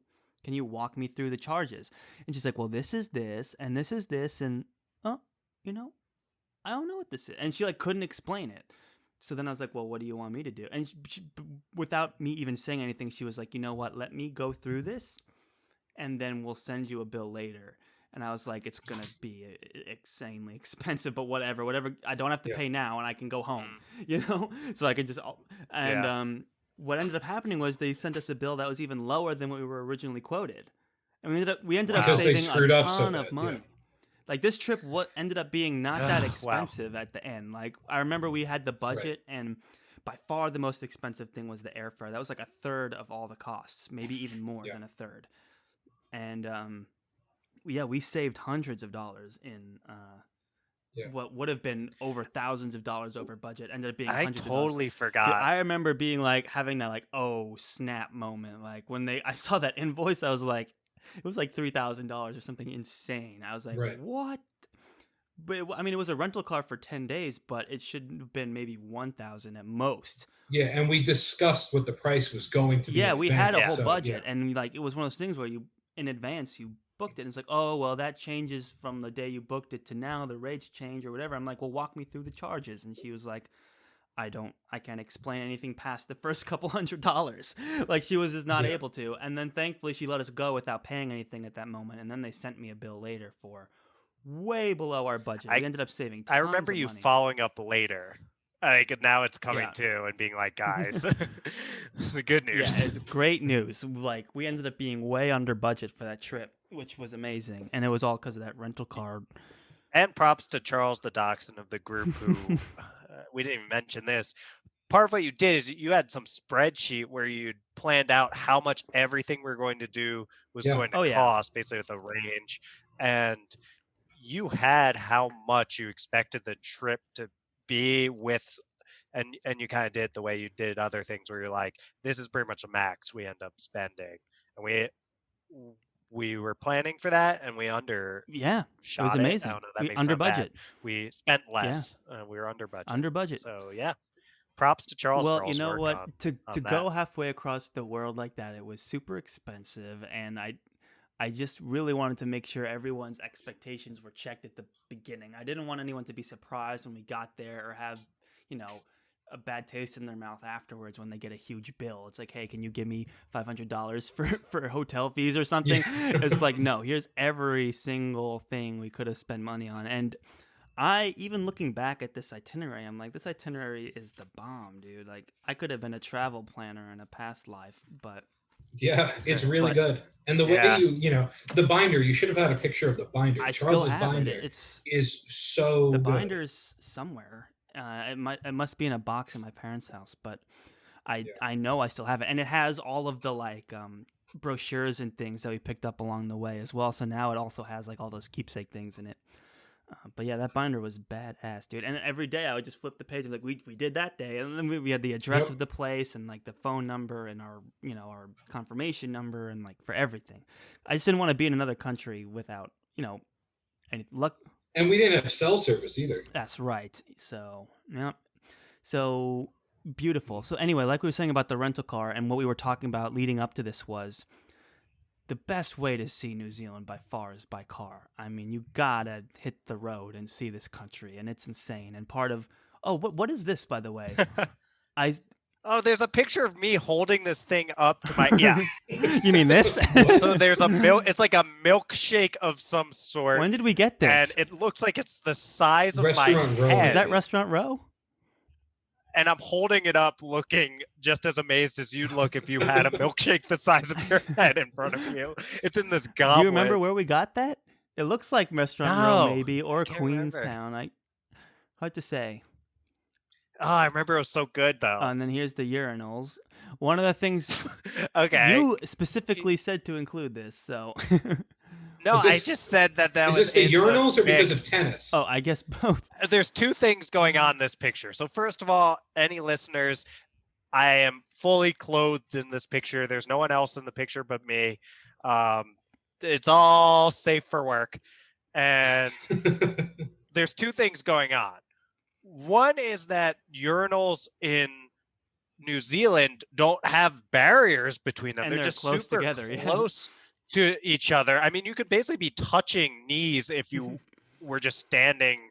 [SPEAKER 2] walk me through the charges? And she's like, well, this is this, and this is this, and, I don't know what this is. And she, couldn't explain it. So then I was like, well, what do you want me to do? And she, without me even saying anything, she was like, you know what, let me go through this, and then we'll send you a bill later. And I was like, it's going to be insanely expensive, but whatever. I don't have to pay now, and I can go home, So I could just, what ended up happening was they sent us a bill that was even lower than what we were originally quoted. And we ended up saving a ton of money. Yeah. Like this trip ended up being not that expensive at the end. Like I remember we had the budget and by far the most expensive thing was the airfare. That was like a third of all the costs, maybe even more than a third. And we saved hundreds of dollars in what would have been over thousands of dollars over budget ended up being hundreds of dollars.
[SPEAKER 1] I totally forgot.
[SPEAKER 2] I remember being like having that oh snap moment. Like when I saw that invoice, I was like, it was like $3,000 or something insane. I was like, what? But it was a rental car for 10 days, but it should have been maybe 1,000 at most.
[SPEAKER 3] Yeah, and we discussed what the price was going to be.
[SPEAKER 2] Yeah, we had a whole budget, and it was one of those things where you in advance you booked it, and it's like, oh well, that changes from the day you booked it to now. The rates change or whatever. I'm like, well, walk me through the charges, and she was like, I can't explain anything past the first couple $100. Like she was just not able to. And then thankfully she let us go without paying anything at that moment. And then they sent me a bill later for way below our budget. We ended up saving tons
[SPEAKER 1] I remember you
[SPEAKER 2] money.
[SPEAKER 1] following up later. Now it's coming too and being like, guys, the good news.
[SPEAKER 2] Yeah, it's great news. Like we ended up being way under budget for that trip, which was amazing. And it was all because of that rental car.
[SPEAKER 1] And props to Charles, the dachshund of the group, who we didn't even mention this. Part of what you did is you had some spreadsheet where you planned out how much everything we're going to do was going to cost, basically with a range. And you had how much you expected the trip to be with, and you kind of did the way you did other things where you're like, this is pretty much a max we end up spending. And we were planning for that, and we undershot
[SPEAKER 2] it was amazing.
[SPEAKER 1] I don't know, that makes
[SPEAKER 2] under
[SPEAKER 1] sense
[SPEAKER 2] budget.
[SPEAKER 1] We spent less. We were under budget.
[SPEAKER 2] Under budget.
[SPEAKER 1] So props to Charles.
[SPEAKER 2] Well,
[SPEAKER 1] for all his
[SPEAKER 2] you know
[SPEAKER 1] work
[SPEAKER 2] what? To
[SPEAKER 1] that.
[SPEAKER 2] go halfway across the world like that, it was super expensive, and I just really wanted to make sure everyone's expectations were checked at the beginning. I didn't want anyone to be surprised when we got there or have, a bad taste in their mouth afterwards when they get a huge bill. It's like, hey, can you give me $500 for hotel fees or something? Yeah. It's like, no, here's every single thing we could have spent money on. And even looking back at this itinerary, I'm like, this itinerary is the bomb, dude. Like, I could have been a travel planner in a past life, but...
[SPEAKER 3] Yeah, it's really good. And the way the binder, you should have had a picture of the binder. Charles's binder is so
[SPEAKER 2] the
[SPEAKER 3] good.
[SPEAKER 2] binder's somewhere. It must be in a box in my parents' house, but I know I still have it, and it has all of the brochures and things that we picked up along the way as well. So now it also has all those keepsake things in it. But yeah, that binder was badass, dude. And every day I would just flip the page and we did that day, and then we had the address of the place and the phone number and our our confirmation number and for everything. I just didn't want to be in another country without any luck.
[SPEAKER 3] And we didn't have cell service either.
[SPEAKER 2] That's right. So so beautiful. So anyway, like we were saying about the rental car and what we were talking about leading up to this was, the best way to see New Zealand by far is by car. I mean, you gotta hit the road and see this country, and it's insane. And part of what is this, by the way?
[SPEAKER 1] Oh, there's a picture of me holding this thing up to my
[SPEAKER 2] You mean this?
[SPEAKER 1] So there's a it's like a milkshake of some sort.
[SPEAKER 2] When did we get this?
[SPEAKER 1] And it looks like it's the size of
[SPEAKER 3] Restaurant
[SPEAKER 1] my
[SPEAKER 3] Row.
[SPEAKER 1] head.
[SPEAKER 2] Is that Restaurant Row?
[SPEAKER 1] And I'm holding it up looking just as amazed as you'd look if you had a milkshake the size of your head in front of you. It's in this goblet.
[SPEAKER 2] Do you remember where we got that? It looks like Restaurant Row maybe, or Queenstown. Hard to say.
[SPEAKER 1] Oh, I remember it was so good though.
[SPEAKER 2] And then here's the urinals. One of the things
[SPEAKER 1] okay.
[SPEAKER 2] You specifically said to include this, so
[SPEAKER 1] No, I just said that was.
[SPEAKER 3] Is this the urinals or because of tennis?
[SPEAKER 2] Oh, I guess both.
[SPEAKER 1] There's two things going on in this picture. So first of all, any listeners, I am fully clothed in this picture. There's no one else in the picture but me. It's all safe for work. And there's two things going on. One is that urinals in New Zealand don't have barriers between them.
[SPEAKER 2] And
[SPEAKER 1] they're just
[SPEAKER 2] close
[SPEAKER 1] super
[SPEAKER 2] together,
[SPEAKER 1] close to each other. I mean, you could basically be touching knees if you were just standing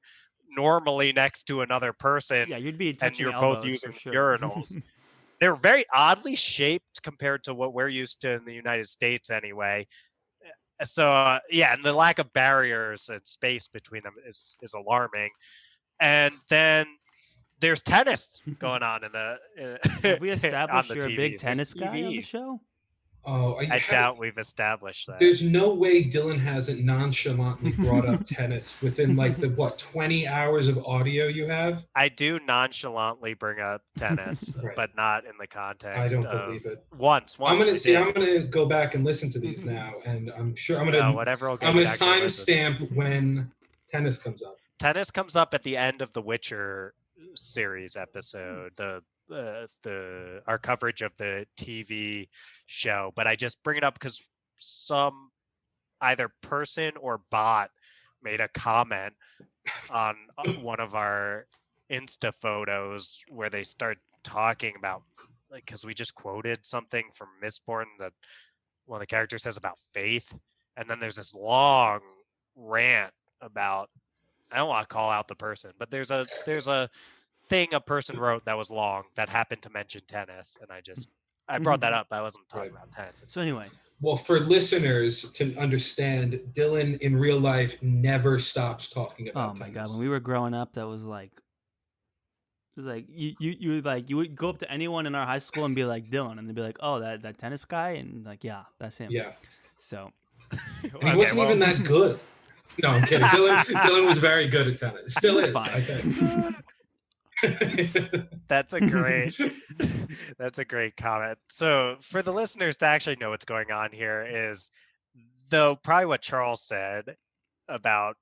[SPEAKER 1] normally next to another person.
[SPEAKER 2] Yeah, you'd be touching
[SPEAKER 1] and you're
[SPEAKER 2] elbows
[SPEAKER 1] both using
[SPEAKER 2] for sure.
[SPEAKER 1] urinals. They're very oddly shaped compared to what we're used to in the United States anyway. So, and the lack of barriers and space between them is alarming. And then there's tennis going on in the.
[SPEAKER 2] Have we established
[SPEAKER 1] on the
[SPEAKER 2] you're a big tennis
[SPEAKER 1] TVs.
[SPEAKER 2] guy on the show?
[SPEAKER 3] Oh,
[SPEAKER 1] I doubt we've established that.
[SPEAKER 3] There's no way Dylan hasn't nonchalantly brought up tennis within like the 20 hours of audio you have.
[SPEAKER 1] I do nonchalantly bring up tennis,
[SPEAKER 3] Right.
[SPEAKER 1] but not in the context.
[SPEAKER 3] I don't believe it.
[SPEAKER 1] Once.
[SPEAKER 3] I'm gonna go back and listen to these now, and I'm sure I'm gonna timestamp when tennis comes up.
[SPEAKER 1] Tennis comes up at the end of the Witcher series episode. Our coverage of the TV show, but I just bring it up because some either person or bot made a comment on one of our Insta photos where they start talking about, like, because we just quoted something from Mistborn that one of the characters says about faith, and then there's this long rant about, I don't want to call out the person, but there's a thing a person wrote that was long that happened to mention tennis, and I brought that up. I wasn't talking about tennis.
[SPEAKER 2] So anyway,
[SPEAKER 3] well, for listeners to understand, Dylan in real life never stops talking about tennis.
[SPEAKER 2] Oh my god, when we were growing up, that was like, it was like you would go up to anyone in our high school and be like Dylan, and they'd be like, oh, that tennis guy, and like, yeah, that's him.
[SPEAKER 3] Yeah.
[SPEAKER 2] So
[SPEAKER 3] he wasn't even that good. No, I'm kidding. Dylan was very good at tennis. Still is, I think.
[SPEAKER 1] That's a great comment. So for the listeners to actually know what's going on here is, though probably what Charles said about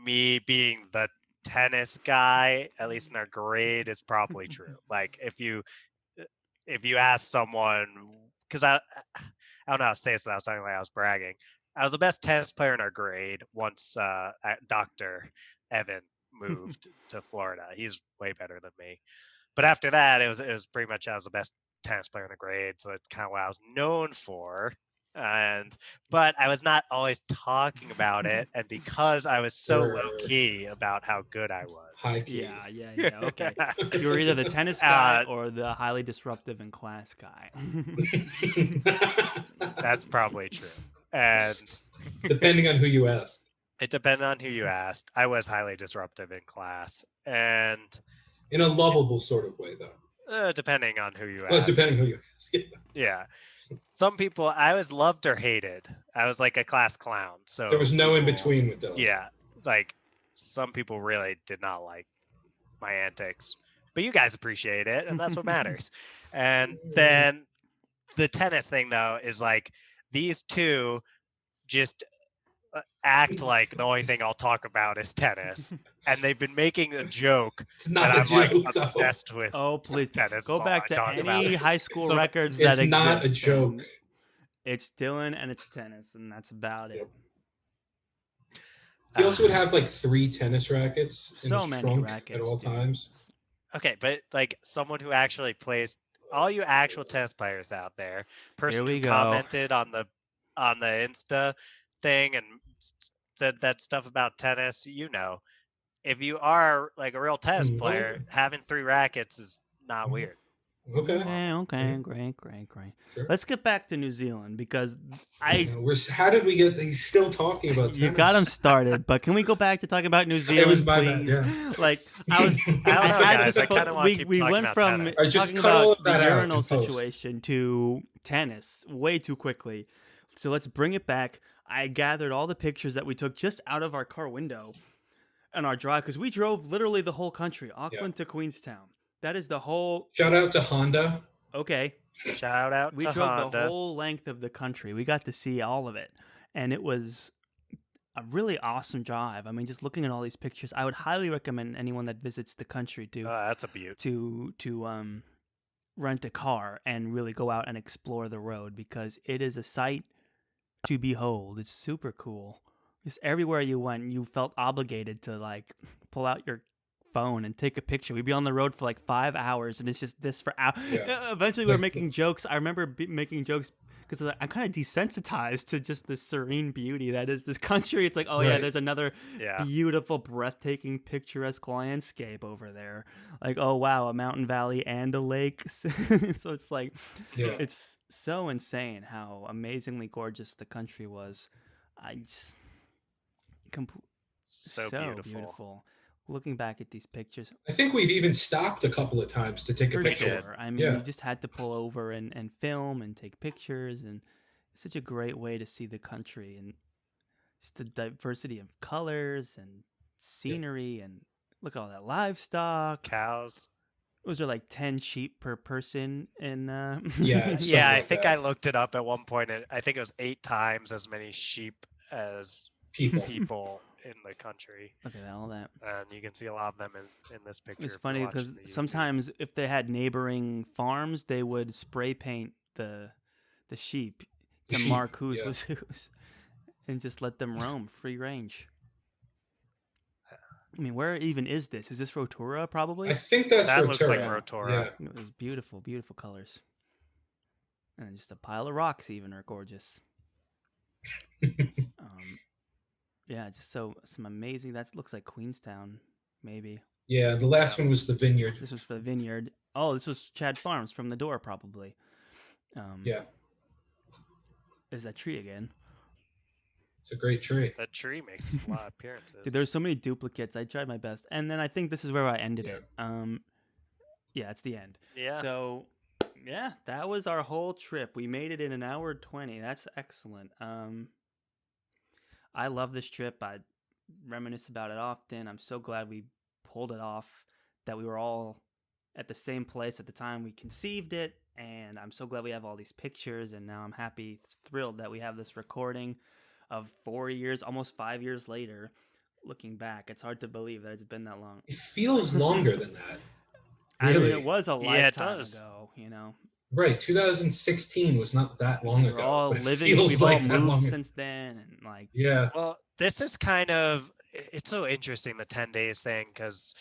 [SPEAKER 1] me being the tennis guy, at least in our grade, is probably true. Like if you ask someone, because I don't know how to say this without sounding like I was bragging. I was the best tennis player in our grade once Dr. Evan moved to Florida. He's way better than me. But after that, it was pretty much I was the best tennis player in the grade, so it's kind of what I was known for. But I was not always talking about it, and because I was so low key about how good I was.
[SPEAKER 3] High key.
[SPEAKER 2] Yeah. Okay. You were either the tennis guy or the highly disruptive in class guy.
[SPEAKER 1] That's probably true. And
[SPEAKER 3] depending on who you asked.
[SPEAKER 1] It depended on who you asked. I was highly disruptive in class, and
[SPEAKER 3] in a lovable sort of way, though.
[SPEAKER 1] Depending on who you asked.
[SPEAKER 3] Well, depending who you ask.
[SPEAKER 1] Yeah. Some people, I was loved or hated. I was like a class clown. So
[SPEAKER 3] there was no in between with Dylan.
[SPEAKER 1] Yeah, like some people really did not like my antics, but you guys appreciate it, and that's what matters. And then the tennis thing, though, is like these two just act like the only thing I'll talk about is tennis, and they've been making a joke that I'm like obsessed with.
[SPEAKER 2] Oh, please,
[SPEAKER 1] tennis.
[SPEAKER 2] Go back to any high school records that
[SPEAKER 3] exist. It's not a
[SPEAKER 2] exist,
[SPEAKER 3] joke.
[SPEAKER 2] It's Dylan and it's tennis, and that's about it.
[SPEAKER 3] He also would have like 3 tennis rackets in his
[SPEAKER 2] many
[SPEAKER 3] trunk
[SPEAKER 2] rackets
[SPEAKER 3] at all times.
[SPEAKER 1] Okay, but like someone who actually plays, all you actual tennis players out there, person who commented on the Insta thing and said that stuff about tennis, if you are like a real tennis player, having 3 rackets is not weird.
[SPEAKER 2] Okay, great. Sure. Let's get back to New Zealand because
[SPEAKER 3] how did we get? He's still talking about tennis.
[SPEAKER 2] You got him started, but can we go back to talking about New Zealand,
[SPEAKER 3] it was my
[SPEAKER 2] please?
[SPEAKER 3] bad, yeah.
[SPEAKER 2] Like
[SPEAKER 1] I don't know, guys. I kind of want to keep talking
[SPEAKER 2] went
[SPEAKER 1] about
[SPEAKER 2] from
[SPEAKER 1] tennis.
[SPEAKER 2] talking about the urinal situation to tennis way too quickly. So let's bring it back. I gathered all the pictures that we took just out of our car window on our drive because we drove literally the whole country, Auckland to Queenstown. That is the whole.
[SPEAKER 3] Shout out to Honda.
[SPEAKER 2] Okay.
[SPEAKER 1] Shout out to Honda.
[SPEAKER 2] We drove the whole length of the country. We got to see all of it. And it was a really awesome drive. I mean, just looking at all these pictures, I would highly recommend anyone that visits the country
[SPEAKER 1] that's a beaut.
[SPEAKER 2] to rent a car and really go out and explore the road because it is a sight to behold. It's super cool. Just everywhere you went, you felt obligated to like pull out your phone and take a picture. We'd be on the road for like 5 hours, and it's just this for hours. Yeah. Eventually, we were making jokes. I remember making jokes because I'm kind of desensitized to just the serene beauty that is this country. It's like, oh yeah, there's another beautiful, breathtaking, picturesque landscape over there. Like, oh wow, a mountain valley and a lake. So it's like, it's so insane how amazingly gorgeous the country was. I just
[SPEAKER 1] so beautiful.
[SPEAKER 2] Looking back at these pictures,
[SPEAKER 3] I think we've even stopped a couple of times to take a picture.
[SPEAKER 2] Sure. I mean, we just had to pull over and film and take pictures, and it's such a great way to see the country and just the diversity of colors and scenery and look at all that livestock,
[SPEAKER 1] cows.
[SPEAKER 2] Was there like 10 sheep per person in
[SPEAKER 1] I think I looked it up at one point, and I think it was 8 times as many sheep as people in the country.
[SPEAKER 2] Look at all that.
[SPEAKER 1] And you can see a lot of them in this picture.
[SPEAKER 2] It's funny because sometimes if they had neighboring farms, they would spray paint the sheep to mark whose was whose and just let them roam free range. I mean, where even is this? Is this Rotorua probably?
[SPEAKER 3] I think that
[SPEAKER 1] Rotorua. Looks like Rotorua.
[SPEAKER 2] Yeah. It was beautiful, beautiful colors. And just a pile of rocks even are gorgeous. Yeah, just some amazing. That looks like Queenstown, maybe.
[SPEAKER 3] Yeah, the last one was the vineyard.
[SPEAKER 2] This was for the vineyard. Oh, this was Chad Farms from the door, probably.
[SPEAKER 3] Yeah.
[SPEAKER 2] There's that tree again.
[SPEAKER 3] It's a great tree.
[SPEAKER 1] That tree makes a lot of appearances.
[SPEAKER 2] Dude, there's so many duplicates. I tried my best, and then I think this is where I ended it. Yeah, it's the end.
[SPEAKER 1] Yeah.
[SPEAKER 2] So, yeah, that was our whole trip. We made it in an hour 20. That's excellent. I love this trip. I reminisce about it often. I'm so glad we pulled it off, that we were all at the same place at the time we conceived it, and I'm so glad we have all these pictures, and now I'm thrilled that we have this recording of 4 years, almost 5 years later. Looking back, it's hard to believe that it's been that long.
[SPEAKER 3] It feels longer than that.
[SPEAKER 2] Really? I mean, it was a lifetime ago, you know.
[SPEAKER 3] Right, 2016 was not that long ago.
[SPEAKER 2] We're all living, we've all moved since then, and like.
[SPEAKER 3] Yeah.
[SPEAKER 1] Well, this is kind of, it's so interesting, the 10 days thing, because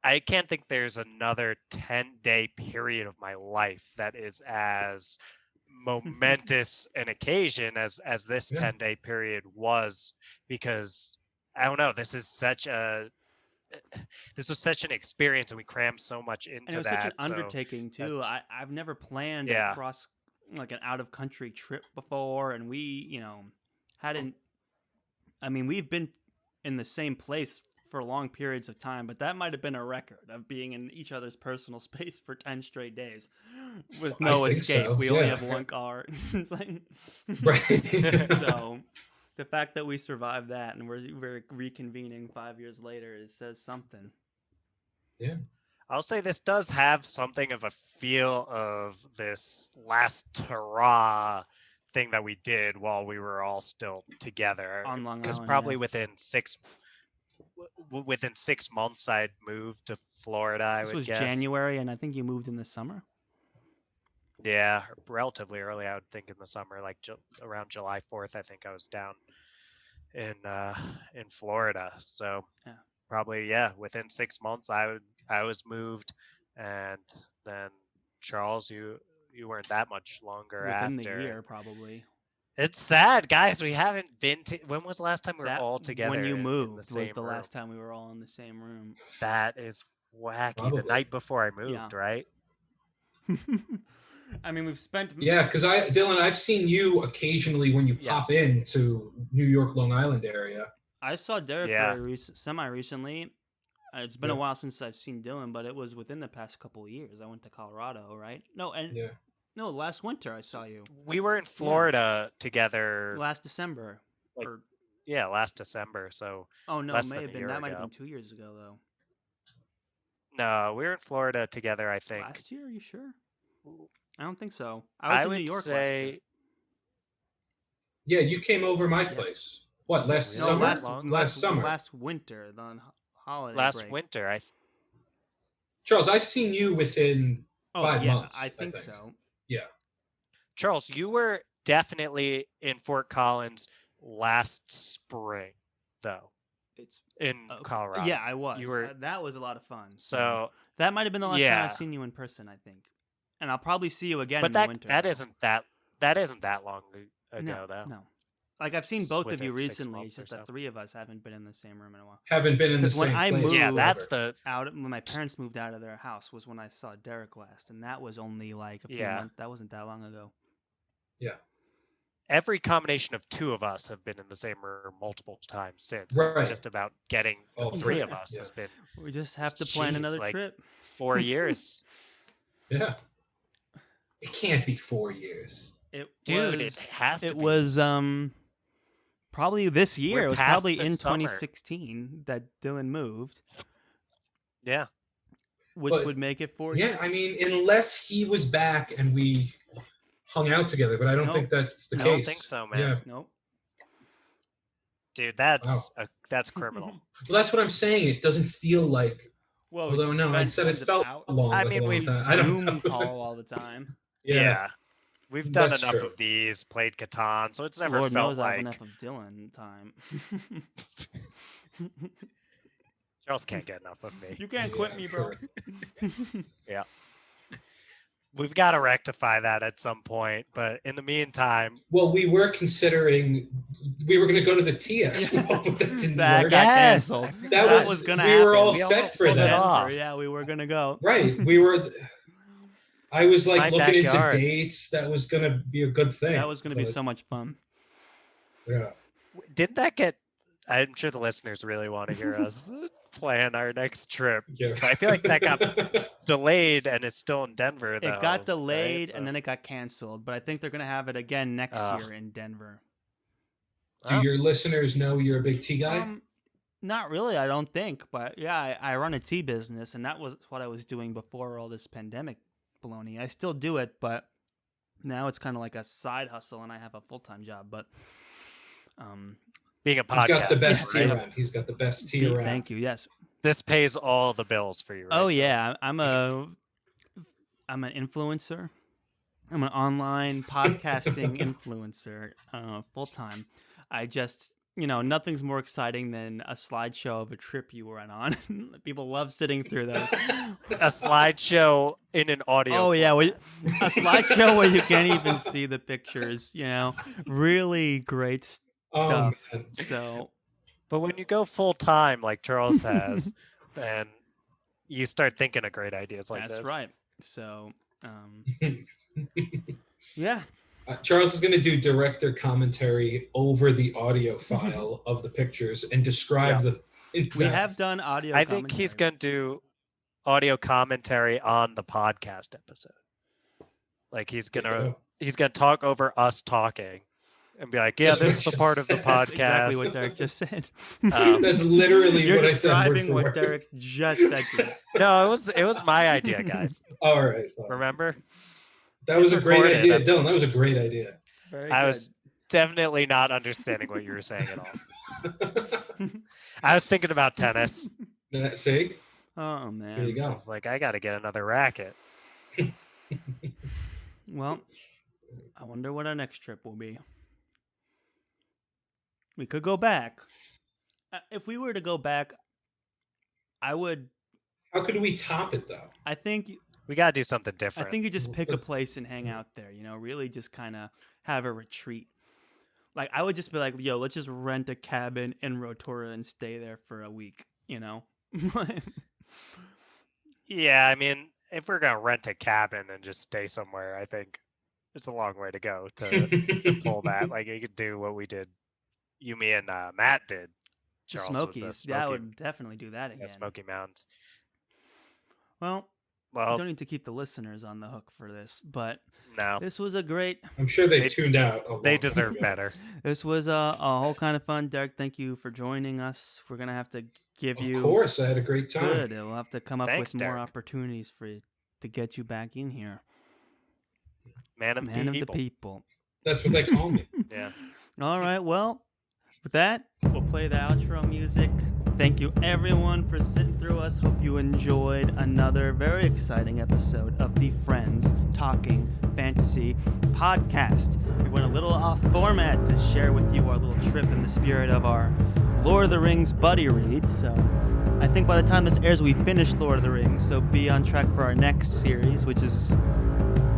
[SPEAKER 1] I can't think there's another 10-day period of my life that is as momentous an occasion as this 10-day period was, because I don't know, this was such an experience, and we crammed so much into that.
[SPEAKER 2] And it was such an undertaking too. I've never planned a cross, like an out of country trip before, and we, hadn't. I mean, we've been in the same place for long periods of time, but that might have been a record of being in each other's personal space for 10 straight days with no escape. So. We only have one car. It's like,
[SPEAKER 3] right.
[SPEAKER 2] So the fact that we survived that and we're reconvening 5 years later, it says something.
[SPEAKER 3] Yeah.
[SPEAKER 1] I'll say this does have something of a feel of this last hurrah thing that we did while we were all still together.
[SPEAKER 2] On Long Island.
[SPEAKER 1] Because probably within 6 months I'd moved to Florida,
[SPEAKER 2] This was January, and I think you moved in the summer?
[SPEAKER 1] Yeah, relatively early, I would think, in the summer, like around July 4th, I think I was down in Florida. So probably, within 6 months I was moved, and then Charles, you weren't that much longer
[SPEAKER 2] within
[SPEAKER 1] after.
[SPEAKER 2] The year, probably.
[SPEAKER 1] It's sad, guys. We haven't been to. When was the last time we were all together?
[SPEAKER 2] When you moved
[SPEAKER 1] was
[SPEAKER 2] the last time we were all in the same room.
[SPEAKER 1] That is wacky. Probably. The night before I moved, right?
[SPEAKER 2] I mean, we've spent.
[SPEAKER 3] Yeah, because Dylan, I've seen you occasionally when you pop into New York, Long Island area.
[SPEAKER 2] I saw Derek very semi-recently. It's been a while since I've seen Dylan, but it was within the past couple of years. I went to Colorado, right? No, last winter I saw you.
[SPEAKER 1] We were in Florida together
[SPEAKER 2] last December.
[SPEAKER 1] Last December. So
[SPEAKER 2] that might have been 2 years ago, though.
[SPEAKER 1] No, we were in Florida together, I think.
[SPEAKER 2] Last year? Are you sure? I don't think so. I was in New York last year.
[SPEAKER 3] Yeah, you came over my place. What, last summer? Last summer.
[SPEAKER 2] Last winter, the holiday
[SPEAKER 1] Last winter,
[SPEAKER 3] Charles, I've seen you within 5 months.
[SPEAKER 2] I think so.
[SPEAKER 3] Yeah.
[SPEAKER 1] Charles, you were definitely in Fort Collins last spring, though.
[SPEAKER 2] It's
[SPEAKER 1] in Colorado.
[SPEAKER 2] Yeah, I was. That was a lot of fun.
[SPEAKER 1] So
[SPEAKER 2] that might have been the last time I've seen you in person, I think. And I'll probably see you again in the winter.
[SPEAKER 1] That isn't that long ago, though.
[SPEAKER 2] No. Like, I've seen both of you recently. It's just the three of us haven't been in the same room in a while.
[SPEAKER 3] Haven't been in the same
[SPEAKER 2] place.
[SPEAKER 3] When
[SPEAKER 2] my parents moved out of their house was when I saw Derek last, and that was only like a few months. That wasn't that long ago.
[SPEAKER 3] Yeah.
[SPEAKER 1] Every combination of two of us have been in the same room multiple times since.
[SPEAKER 3] Right.
[SPEAKER 1] It's just about getting the three of us has been.
[SPEAKER 2] We just have to plan another trip.
[SPEAKER 1] 4 years.
[SPEAKER 3] Yeah. It can't be 4 years.
[SPEAKER 1] It has to be.
[SPEAKER 2] It was probably this year. It was probably in 2016 that Dylan moved.
[SPEAKER 1] Yeah.
[SPEAKER 2] Which would make it 4 years.
[SPEAKER 3] Yeah, I mean, unless he was back and we hung out together, but I don't think that's the case.
[SPEAKER 1] I don't think so, man.
[SPEAKER 3] Yeah.
[SPEAKER 2] Nope.
[SPEAKER 1] Dude, that's criminal.
[SPEAKER 3] Well, that's what I'm saying. It doesn't feel like.
[SPEAKER 2] Well,
[SPEAKER 3] although no, I said it felt long.
[SPEAKER 1] I mean, we've
[SPEAKER 2] Zoom call all the time.
[SPEAKER 1] Yeah. We've done enough of these, played Catan, so it's never
[SPEAKER 2] Lord
[SPEAKER 1] felt
[SPEAKER 2] knows
[SPEAKER 1] like
[SPEAKER 2] I have enough of Dylan time.
[SPEAKER 1] Charles can't get enough of me.
[SPEAKER 2] You can't quit me, bro.
[SPEAKER 1] Yeah. We've got to rectify that at some point, but in the meantime...
[SPEAKER 3] Well, we were considering... We were going to go to the TS, but that didn't work.
[SPEAKER 2] Yes!
[SPEAKER 3] That was going to happen. We were all set for that.
[SPEAKER 2] Yeah, we were going to go.
[SPEAKER 3] Right. We were... I was like looking into dates. That was going to be a good thing.
[SPEAKER 2] That was going to be so much fun.
[SPEAKER 3] Yeah.
[SPEAKER 1] Didn't that get... I'm sure the listeners really want to hear us plan our next trip.
[SPEAKER 3] Yeah.
[SPEAKER 1] But I feel like that got delayed and it's still in Denver, though.
[SPEAKER 2] It got delayed and then it got canceled, but I think they're going to have it again next year in Denver.
[SPEAKER 3] Do your listeners know you're a big tea guy?
[SPEAKER 2] Not really, I don't think. But yeah, I run a tea business, and that was what I was doing before all this pandemic baloney. I still do it, but now it's kind of like a side hustle, and I have a full-time job. But
[SPEAKER 1] being a podcast,
[SPEAKER 3] he's got the best tea around. He's got the best tea around.
[SPEAKER 2] Thank you. Yes,
[SPEAKER 1] this pays all the bills for you. Right,
[SPEAKER 2] oh yeah, I'm an influencer. I'm an online podcasting influencer, full time. I just, nothing's more exciting than a slideshow of a trip you went on. People love sitting through those.
[SPEAKER 1] A slideshow in an audio.
[SPEAKER 2] Oh yeah, a slideshow where you can't even see the pictures. Really great stuff.
[SPEAKER 3] Oh, man.
[SPEAKER 2] So,
[SPEAKER 1] but when you go full time, like Charles has, then you start thinking of great ideas like this.
[SPEAKER 2] That's right. So, yeah.
[SPEAKER 3] Charles is going to do director commentary over the audio file of the pictures and describe the.
[SPEAKER 2] We have done audio.
[SPEAKER 1] I think he's going to do audio commentary on the podcast episode. Like he's gonna talk over us talking and be like, "Yeah, this is the part of the podcast."
[SPEAKER 2] That's exactly what Derek just said.
[SPEAKER 3] That's literally what I said.
[SPEAKER 2] You're describing what Derek just said to you.
[SPEAKER 1] No, it was my idea, guys.
[SPEAKER 3] All right. Fine.
[SPEAKER 1] Remember?
[SPEAKER 3] That was a great idea, Dylan. That was a great idea.
[SPEAKER 1] I was definitely not understanding what you were saying at all. I was thinking about tennis.
[SPEAKER 3] See?
[SPEAKER 2] Oh, man.
[SPEAKER 3] There you go.
[SPEAKER 1] I was like, I got to get another racket.
[SPEAKER 2] Well, I wonder what our next trip will be. We could go back. If we were to go back, I would...
[SPEAKER 3] How could we top it, though?
[SPEAKER 2] I think...
[SPEAKER 1] We got to do something different.
[SPEAKER 2] I think you just pick a place and hang out there, really just kind of have a retreat. Like, I would just be like, yo, let's just rent a cabin in Rotorua and stay there for a week,
[SPEAKER 1] Yeah, I mean, if we're gonna rent a cabin and just stay somewhere, I think it's a long way to go to pull that. Like you could do what we did, me and Matt did.
[SPEAKER 2] The
[SPEAKER 1] Charles,
[SPEAKER 2] Smokies. Yeah, I would definitely do that again.
[SPEAKER 1] Smoky Mountains.
[SPEAKER 2] Well, I don't need to keep the listeners on the hook for this, but
[SPEAKER 1] no,
[SPEAKER 2] this was a great.
[SPEAKER 3] I'm sure they've tuned out.
[SPEAKER 1] They deserve better.
[SPEAKER 2] This was a whole kind of fun. Derek, thank you for joining us. We're gonna have to give you.
[SPEAKER 3] Of course, I had a great time.
[SPEAKER 2] Good. We'll have to come up with
[SPEAKER 1] Derek.
[SPEAKER 2] more opportunities for you to get you back in here.
[SPEAKER 1] Man of the people.
[SPEAKER 3] That's what they call me.
[SPEAKER 1] Yeah.
[SPEAKER 2] All right. Well, with that, we'll play the outro music. Thank you, everyone, for sitting through us. Hope you enjoyed another very exciting episode of the Friends Talking Fantasy podcast. We went a little off format to share with you our little trip in the spirit of our Lord of the Rings buddy read. So I think by the time this airs, we finished Lord of the Rings. So be on track for our next series, which is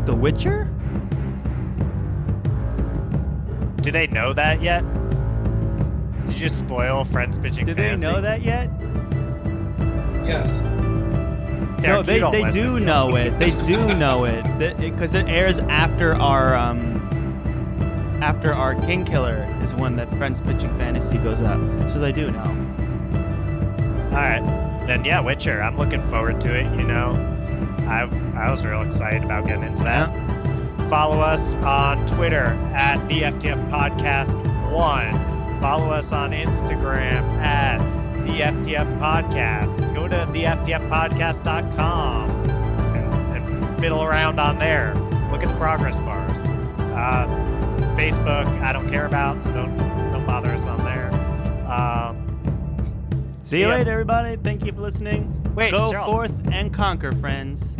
[SPEAKER 2] The Witcher?
[SPEAKER 1] Do they know that yet? Did you spoil Friends Pitching
[SPEAKER 2] Did
[SPEAKER 1] Fantasy?
[SPEAKER 2] they know that yet?
[SPEAKER 3] Yes.
[SPEAKER 1] Derek,
[SPEAKER 2] No, they
[SPEAKER 1] listen.
[SPEAKER 2] do know it. They do know it because it airs after our King Killer is when that Friends Pitching Fantasy goes up. So they do know.
[SPEAKER 1] All right, then yeah, Witcher. I'm looking forward to it. I was real excited about getting into that.
[SPEAKER 2] Yeah.
[SPEAKER 1] Follow us on Twitter at the FTF Podcast 1. Follow us on Instagram at the FTF Podcast. Go to theftfpodcast.com and fiddle around on there. Look at the progress bars. Facebook, I don't care about, so don't bother us on there.
[SPEAKER 2] See you later, everybody. Thank you for listening.
[SPEAKER 1] Wait,
[SPEAKER 2] Go
[SPEAKER 1] Charles.
[SPEAKER 2] forth and conquer, friends.